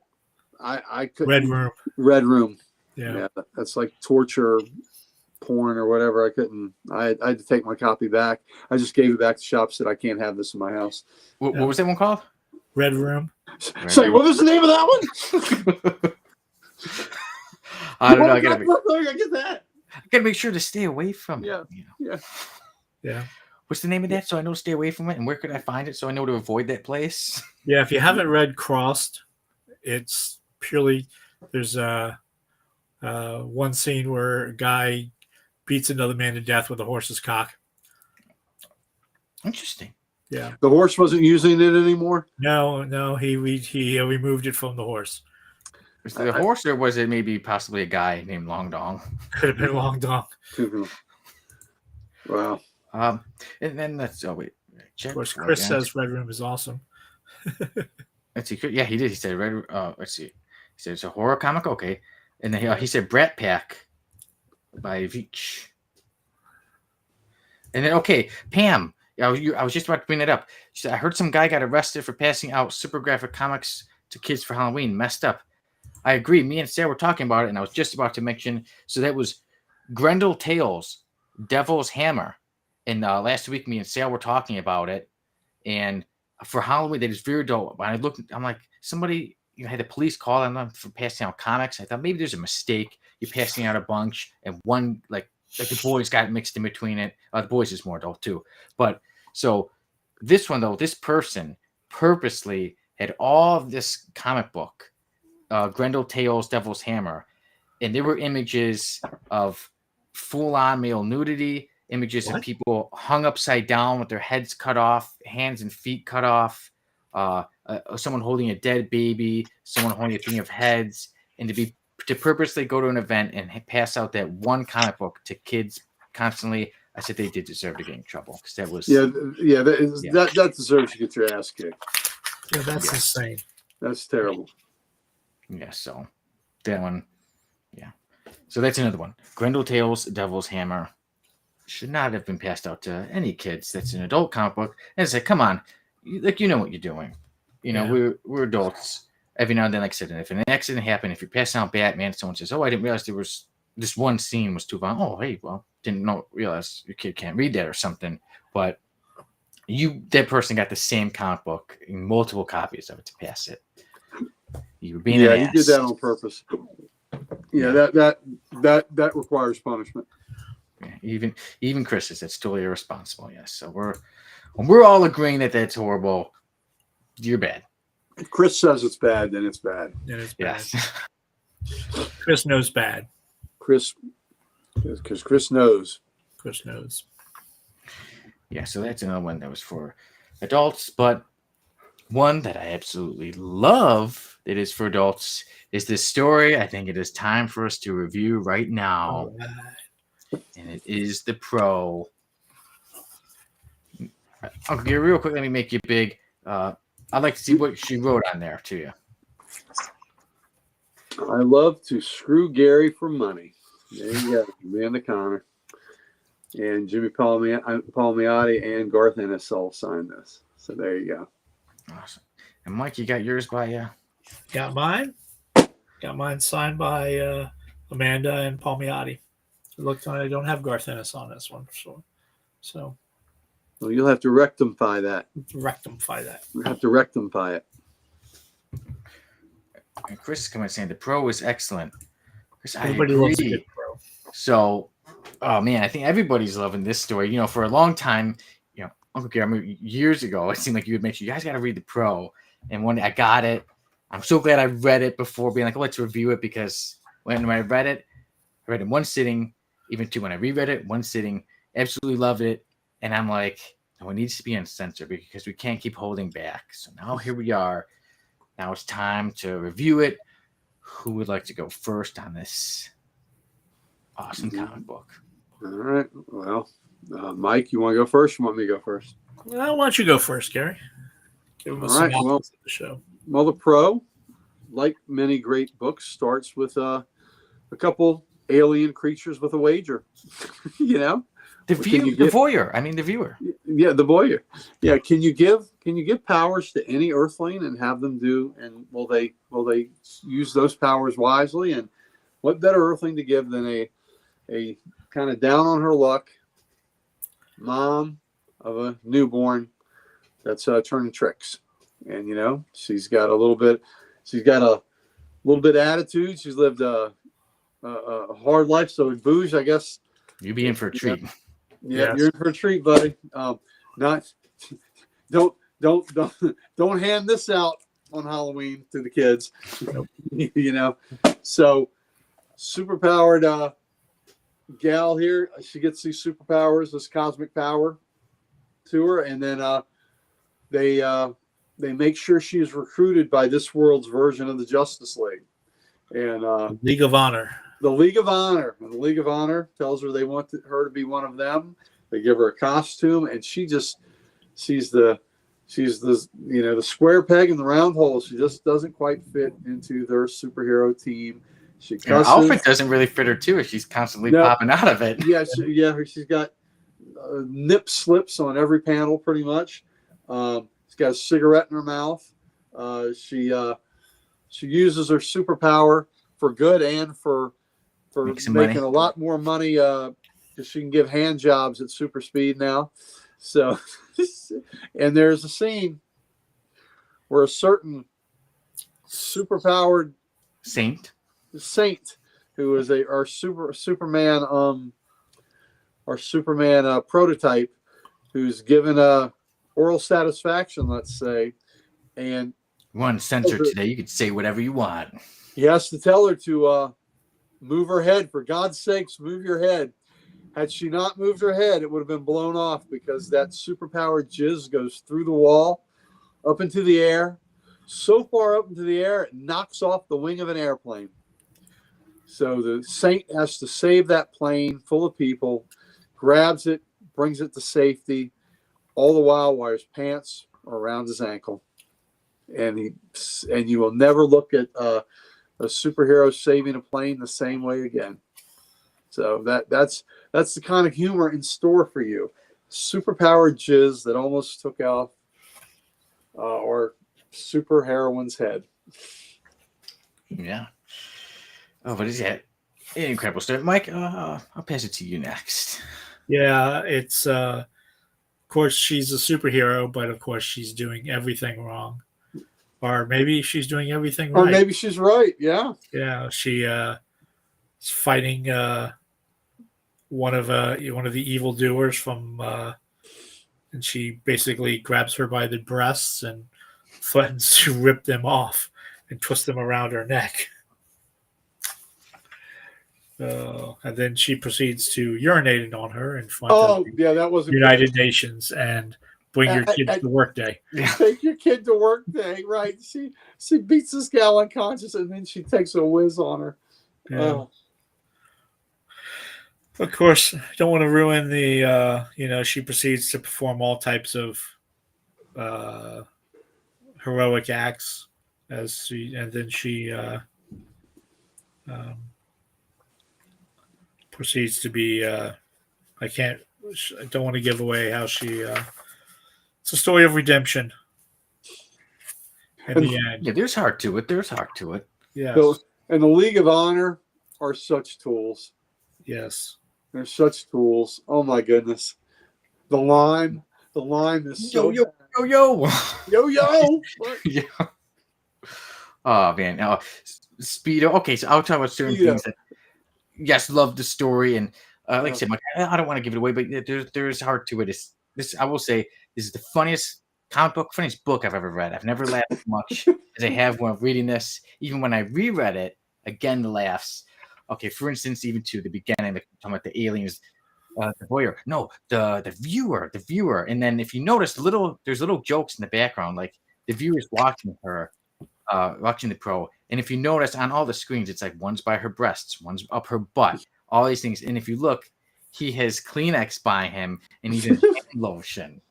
I couldn't? Red Room. Red Room. Yeah. That's like torture porn or whatever. I couldn't. I had to take my copy back. I just gave it back to shop. Said I can't have this in my house. What was that one called? Red Room. Say, what was the name of that one? I don't know. I gotta get that. I gotta make sure to stay away from it. Yeah. What's the name of that? So I know to stay away from it. And where could I find it so I know to avoid that place? Yeah, if you haven't read Crossed, it's purely there's one scene where a guy beats another man to death with a horse's cock. Interesting. Yeah. The horse wasn't using it anymore? No, he removed it from the horse. Was it a horse or was it maybe possibly a guy named Long Dong? Could have been Long Dong. Wow. And then let's wait. Check. Of course, Chris says Red Room is awesome. Let's see. Yeah, he did. He said Red. Let's see. He said it's a horror comic. Okay, and then he said Brat Pack by Veach. And then Pam. I was just about to bring that up. She said I heard some guy got arrested for passing out super graphic comics to kids for Halloween. Messed up. I agree. Me and Sarah were talking about it, and I was just about to mention. So that was Grendel Tales, Devil's Hammer. And last week, me and Sarah were talking about it. And for Halloween, that is very dope. But I'm like, somebody had the police call them for passing out comics. I thought maybe there's a mistake. You're passing out a bunch, and one like the boys got mixed in between it. The boys is more adult too. But so this one though, this person purposely had all of this comic book, Grendel Tales, Devil's Hammer, and there were images of full-on male nudity. Images of people hung upside down with their heads cut off, hands and feet cut off, someone holding a dead baby, someone holding a thing of heads, and to purposely go to an event and pass out that one comic book to kids constantly. I said they did deserve to get in trouble because that was that deserves to get your ass kicked. Yeah, that's insane. That's terrible. Yeah, so that one, so that's another one. Grendel Tales, Devil's Hammer. Should not have been passed out to any kids. That's an adult comic book. And it's like, come on, you know what you're doing. We're adults. Every now and then, like I said, if an accident happened, if you're passing out Batman, someone says, "Oh, I didn't realize there was this one scene was too violent." Oh, hey, well, realize your kid can't read that or something. But that person got the same comic book in multiple copies of it to pass it. You were being an ass. You did that on purpose. Yeah, that requires punishment. Yeah, even Chris says that's totally irresponsible. Yes, so we're all agreeing that that's horrible. You're bad. If Chris says it's bad, then it's bad. Then it's bad. Yes. Chris knows bad. Because Chris knows. Chris knows. Yeah, so that's another one that was for adults, but one that I absolutely love that is for adults is this story I think it is time for us to review right now. All right. And it is the Pro. Uncle Gary, real quick, let me make you big. I'd like to see what she wrote on there to you. I love to screw Gary for money. There you go. Amanda Connor. And Jimmy Palmiotti and Garth Ennis all signed this. So there you go. Awesome. And Mike, you got yours by you? Got mine. Got mine signed by Amanda and Palmiotti. Looked, I don't have Garth Ennis on this one, so Well, you'll have to rectify that. rectify that. You have to rectify it. And Chris is coming saying the Pro is excellent. Chris, I Everybody loves a agree. good pro. So, oh man, I think everybody's loving this story. You know, for a long time, you know, Uncle Gary, I mean, years ago, it seemed like you would mention you guys got to read the Pro. And when I got it, I'm so glad I read it before being like, oh, let's review it, because when I read it in one sitting, even two when I reread it, one sitting, absolutely loved it. And I'm like, no, it needs to be uncensored because we can't keep holding back. So now here we are. Now it's time to review it. Who would like to go first on this awesome comic book? All right. Well, Mike, you want to go first? You want me to go first? Well, why don't you go first, Gary? Give him a All right, synopsis well- of the show. Well, the Pro, like many great books, starts with a couple alien creatures with a wager. You know, The What can you the get? voyeur. I mean, the viewer. yeah, the voyeur. Yeah, can you give powers to any Earthling and have them do? And will they use those powers wisely? And what better Earthling to give than a kind of down on her luck mom of a newborn that's turning tricks? And you know, she's got a little bit of attitude. She's lived a hard life. So in Bouge, I guess You be in for a treat. yeah, Yes. you're in for a treat, buddy. Not don't hand this out on Halloween to the kids. You know, so superpowered gal here. She gets these superpowers, this cosmic power to her, and then they make sure she is recruited by this world's version of the Justice League, and League of Honor. the League of Honor. And the League of Honor tells her they want her to be one of them. They give her a costume, and she's the the square peg in the round hole. She just doesn't quite fit into their superhero team. She And her cusses. outfit doesn't really fit her too. She's constantly No. popping out of it. Yeah, she's got nip slips on every panel, pretty much. She's got a cigarette in her mouth. She uses her superpower for good and for Make some making money. a lot more money because she can give hand jobs at super speed now. So, and there's a scene where a certain superpowered Saint. saint who is our Superman prototype, who's given oral satisfaction, let's say, and You want censored today? You could say whatever you want. he has to tell her to move her head. For God's sakes, move your head. Had she not moved her head, it would have been blown off because that superpowered jizz goes through the wall, up into the air, so far up into the air, it knocks off the wing of an airplane. So the saint has to save that plane full of people, grabs it, brings it to safety, all the while his pants are around his ankle. And you will never look at a superhero saving a plane the same way again. So that's the kind of humor in store for you. Superpowered jizz that almost took off our super heroine's head. Yeah. Oh, but is that incredible story, Mike? I'll pass it to you next. Yeah, it's of course she's a superhero, but of course she's doing everything wrong. Or maybe she's doing everything right. Or maybe she's right. Yeah. Yeah, she is fighting one of the evildoers from, and she basically grabs her by the breasts and threatens to rip them off and twist them around her neck. And then she proceeds to urinate on her in front of the that wasn't United Nations and bring your kids to work day. Take your kid to work day, right? She beats this gal unconscious and then she takes a whiz on her. Yeah. Of course, don't want to ruin the, she proceeds to perform all types of heroic acts and then she proceeds to be, I don't want to give away how she, it's a story of redemption in the end. Yeah, there's heart to it. Yeah. So, and the League of Honor are such tools. Yes. They're such tools. Oh my goodness. The lime is so yo. Yeah. Oh man. Speedo. Okay, so I'll talk about certain things that love the story and like I said, I don't want to give it away, but there's heart to it. I will say this is the funniest funniest book I've ever read. I've never laughed as much as I have when reading this. Even when I reread it, again the laughs. Okay, for instance, even to the beginning, like talking about the aliens, the voyeur. No, the viewer. And then if you notice, there's little jokes in the background, like the viewer's watching her, watching the pro. And if you notice on all the screens, it's like one's by her breasts, one's up her butt, all these things. And if you look, he has Kleenex by him and even hand lotion.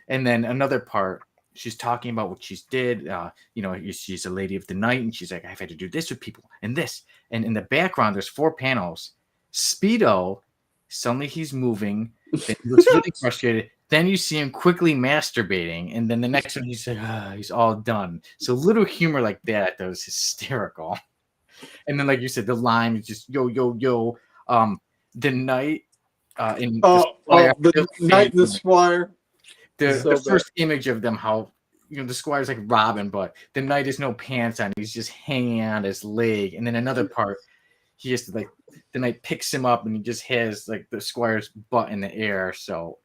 And then another part, she's talking about what she's did. She's a lady of the night, and she's like, I've had to do this with people and this. And in the background, there's 4 panels. Speedo, suddenly he's moving. Then he looks really frustrated. Then you see him quickly masturbating, and then the next one he's like, he's all done. So little humor like that was hysterical. And then, like you said, the line is just yo. The night in the night in the Squire. The first image of them, how the Squire's like Robin, but the knight has no pants on. He's just hanging on his leg. And then another part, he has to the knight picks him up and he just has like the Squire's butt in the air. So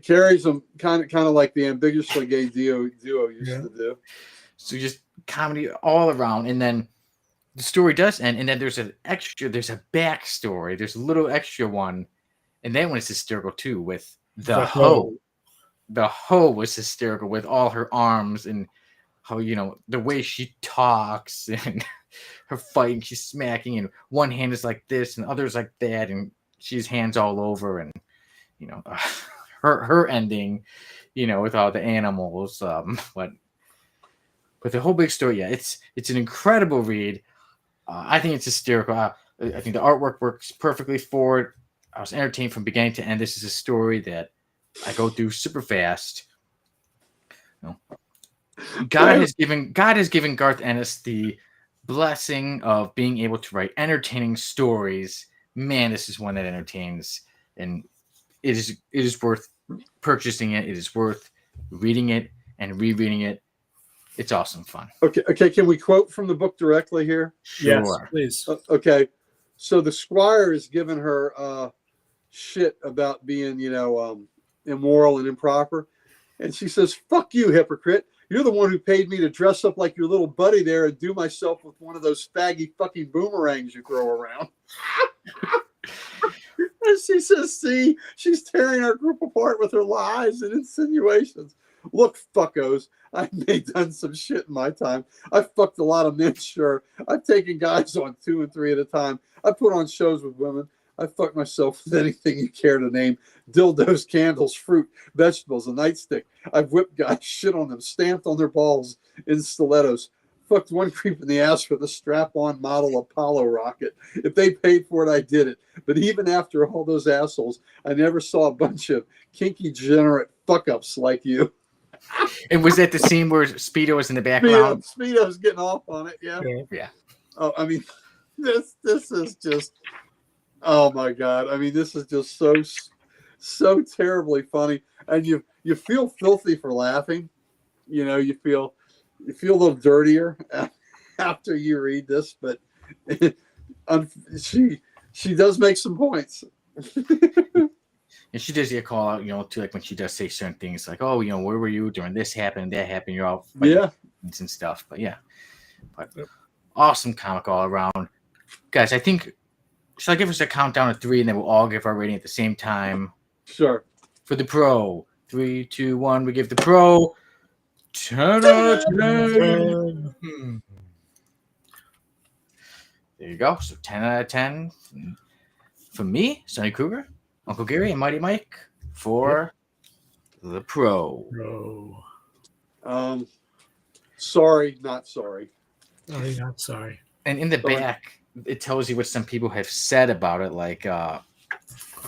carries him kind of like the ambiguously gay duo used to do. So just comedy all around. And then the story does end, and then there's a backstory. There's a little extra one, and that one is hysterical too with the hoe. The hoe was hysterical with all her arms and how the way she talks and her fighting. She's smacking, and one hand is like this, and others like that, and she's hands all over, and her ending, with all the animals. But the whole big story, it's an incredible read. I think it's hysterical. I think the artwork works perfectly for it. I was entertained from beginning to end. This is a story that I go through super fast. God has given Garth Ennis the blessing of being able to write entertaining stories. Man, this is one that entertains, and it is worth purchasing it. It is worth reading it and rereading it. It's awesome fun. Okay. Can we quote from the book directly here? Sure. Yes, please. Okay. So the Squire is giving her shit about being, immoral and improper. And she says, fuck you, hypocrite. You're the one who paid me to dress up like your little buddy there and do myself with one of those faggy fucking boomerangs you throw around. And she says, see, she's tearing our group apart with her lies and insinuations. Look, fuckos, I may have done some shit in my time. I've fucked a lot of men, sure. I've taken guys on 2 and 3 at a time. I put on shows with women. I fucked myself with anything you care to name. Dildos, candles, fruit, vegetables, a nightstick. I've whipped guys, shit on them, stamped on their balls in stilettos. Fucked one creep in the ass with a strap-on model Apollo rocket. If they paid for it, I did it. But even after all those assholes, I never saw a bunch of kinky, degenerate fuck-ups like you. And was that the scene where Speedo was in the background? Speedo's getting off on it, yeah. Oh, I mean, this is just, oh my God. I mean, this is just so terribly funny. And you feel filthy for laughing. You feel a little dirtier after you read this, but she does make some points. And she does get call out, to like when she does say certain things like, oh, where were you during this happened, that happened, you're all fighting and stuff. But yeah, awesome comic all around. Guys, I think, should I give us a countdown of 3 and then we'll all give our rating at the same time? Sure. For the Pro, 3, 2, 1, we give the Pro 10 out of 10. There you go. So 10 out of 10 for me, Sonny Kruger, Uncle Gary, and Mighty Mike for the Pro. Sorry, not sorry. Oh, you're not sorry. And in the back, it tells you what some people have said about it, like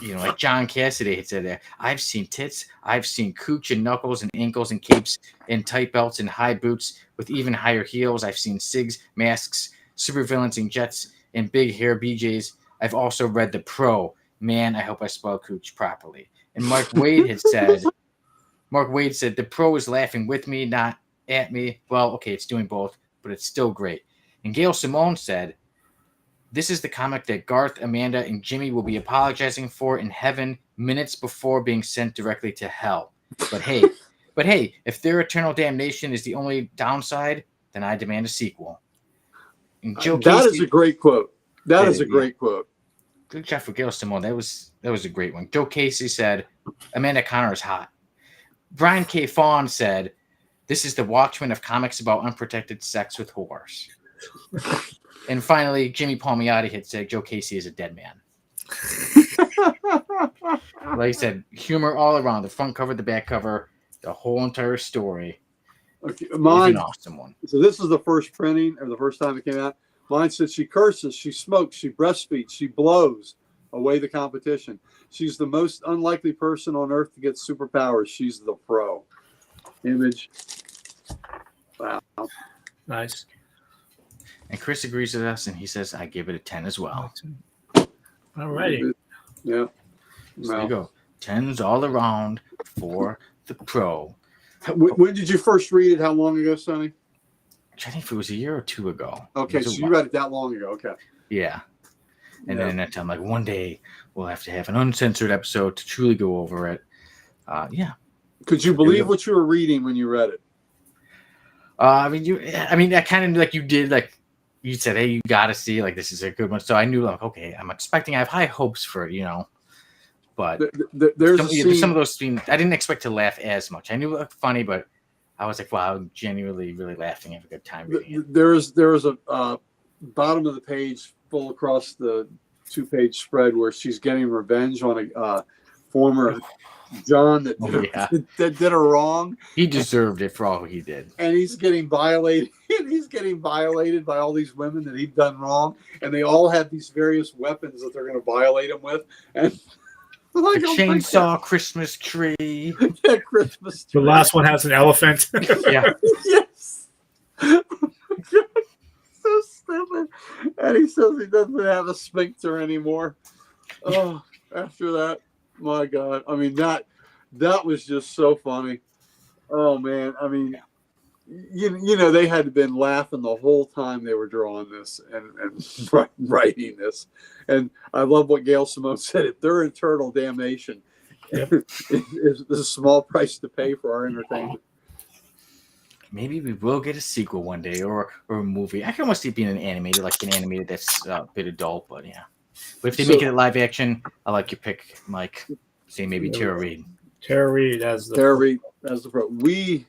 like John Cassidy had said there. I've seen tits, I've seen cooch and knuckles and ankles and capes and tight belts and high boots with even higher heels. I've seen SIGs, masks, supervillains and jets and big hair BJs. I've also read the Pro. Man, I hope I spelled cooch properly. And Mark Wade said, the Pro is laughing with me, not at me. Well, okay, it's doing both, but it's still great. And Gail Simone said, this is the comic that Garth, Amanda, and Jimmy will be apologizing for in heaven minutes before being sent directly to hell. But hey, if their eternal damnation is the only downside, then I demand a sequel. And Joe Casey, that is a great quote. That is a great quote. Good job for Gail Simone. That was a great one. Joe Casey said, Amanda Connor is hot. Brian K. Fawn said, this is the Watchmen of comics about unprotected sex with whores. And finally, Jimmy Palmiotti had said Joe Casey is a dead man. Like I said, humor all around. The front cover, the back cover, the whole entire story. Okay, mine, an awesome one. So this is the first printing, or the first time it came out. Mine said she curses, she smokes, she breastfeeds, she blows away the competition. She's the most unlikely person on earth to get superpowers. She's the Pro. Image. Wow. Nice. And Chris agrees with us, and he says, I give it a 10 as well. All righty. Yeah. So there you go. 10s all around for the Pro. When did you first read it? How long ago, Sonny? I think it was a year or 2 ago. Okay, so you read it that long ago. Okay. Yeah. And then that time, like, one day we'll have to have an uncensored episode to truly go over it. Yeah. Could you believe what you were reading when you read it? I kind of like you did, like you said, hey, you got to see, like, this is a good one. So I knew, like, okay, I have high hopes for it, But there's some of those scenes I didn't expect to laugh as much. I knew it looked funny, but I was like, wow, I'm genuinely really laughing, have a good time reading it. There is a bottom of the page full across the 2-page spread where she's getting revenge on a former John that did her wrong. He deserved it for all he did. And he's getting violated. He's getting violated by all these women that he'd done wrong. And they all have these various weapons that they're going to violate him with. And like a chainsaw, Christmas tree. Yeah, Christmas tree. The last one has an elephant. Yeah. Yes. So stupid. And he says he doesn't have a sphincter anymore. Oh, after that, my God. I mean, that was just so funny. Oh, man. I mean, they had been laughing the whole time they were drawing this and writing this. And I love what Gail Simone said. If their eternal damnation is a small price to pay for our entertainment. Maybe we will get a sequel one day or a movie. I can almost see it being an animated that's a bit adult, but yeah. But if they make it a live action, I like your pick, Mike. Say maybe Tara Reid. Tara Reid as the Pro. We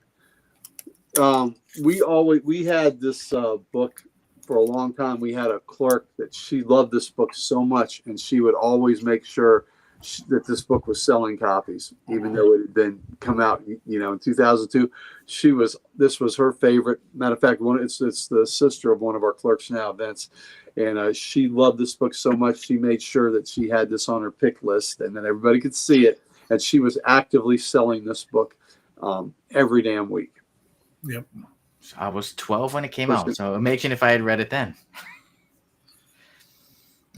had this book for a long time. We had a clerk that she loved this book so much, and she would always make sure that this book was selling copies, even though it had been come out, in 2002. This was her favorite. Matter of fact, it's the sister of one of our clerks now, Vince, and she loved this book so much she made sure that she had this on her pick list, and then everybody could see it. And she was actively selling this book every damn week. Yep. I was 12 when it came out, so imagine if I had read it then.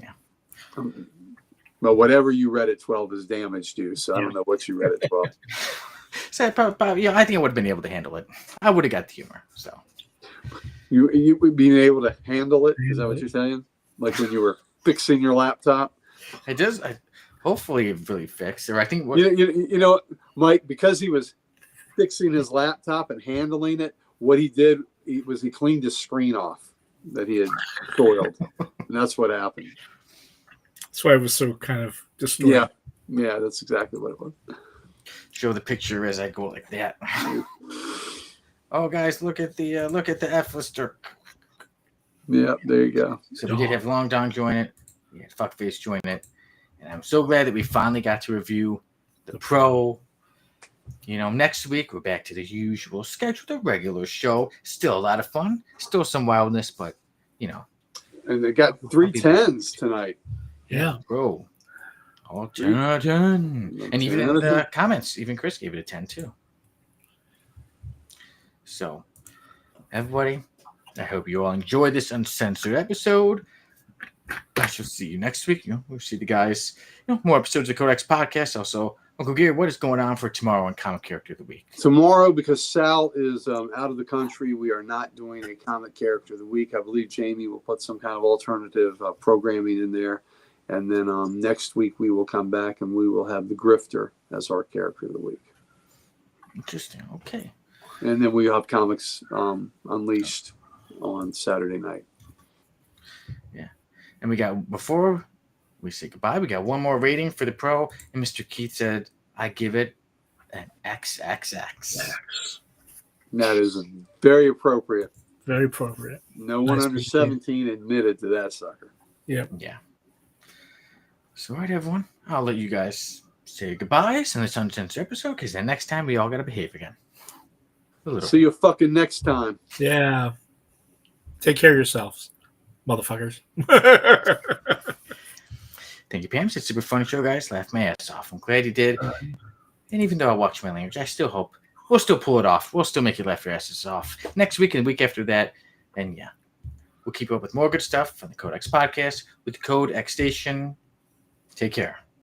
Yeah. But whatever you read at 12 is damaged you, so I don't know what you read at 12. So I think I would have been able to handle it. I would have got the humor. So you being able to handle it, is that what you're saying? Like when you were fixing your laptop? It does. hopefully it really fixed. Or I think what You know, Mike, because he was fixing his laptop and handling it, what he did was he cleaned his screen off that he had soiled, and that's what happened. That's why it was so kind of distorted. Yeah, that's exactly what it was. show the picture as I go like that. Oh, guys, look at the F lister. Yeah, there you go. So we did have Long Dong join it. We had Fuckface join it. And I'm so glad that we finally got to review the Pro. You know, next week we're back to the usual schedule, the regular show. Still a lot of fun. Still some wildness, but, you know. And they got 3 10s tonight. Yeah. Bro. All 10 out of 10. And even in the comments, even Chris gave it a 10 too. So, everybody, I hope you all enjoyed this uncensored episode. I shall see you next week. You know, we'll see the guys. You know, more episodes of Codex Podcast. Also, Uncle Gear, what is going on for tomorrow on Comic Character of the Week? Tomorrow, because Sal is out of the country, we are not doing a Comic Character of the Week. I believe Jamie will put some kind of alternative programming in there. And then next week we will come back and we will have the Grifter as our Character of the Week. Interesting. Okay. And then we have Comics Unleashed on Saturday night. Yeah. And we got, before we say goodbye, we got one more rating for the Pro. And Mr. Keith said, I give it an XXX. That is very appropriate. Very appropriate. No one under 17 admitted to that sucker. Yep. Yeah. So, all right, everyone. I'll let you guys say goodbyes in this uncensored episode, because then next time we all got to behave again. See you fucking next time. Yeah. Take care of yourselves, motherfuckers. Thank you, Pam. It's a super fun show, guys. Laughed my ass off. I'm glad you did. And even though I watch my language, I still hope we'll still pull it off. We'll still make you laugh your asses off next week and the week after that. And yeah, we'll keep up with more good stuff on the Codex Podcast with the code X Station. Take care.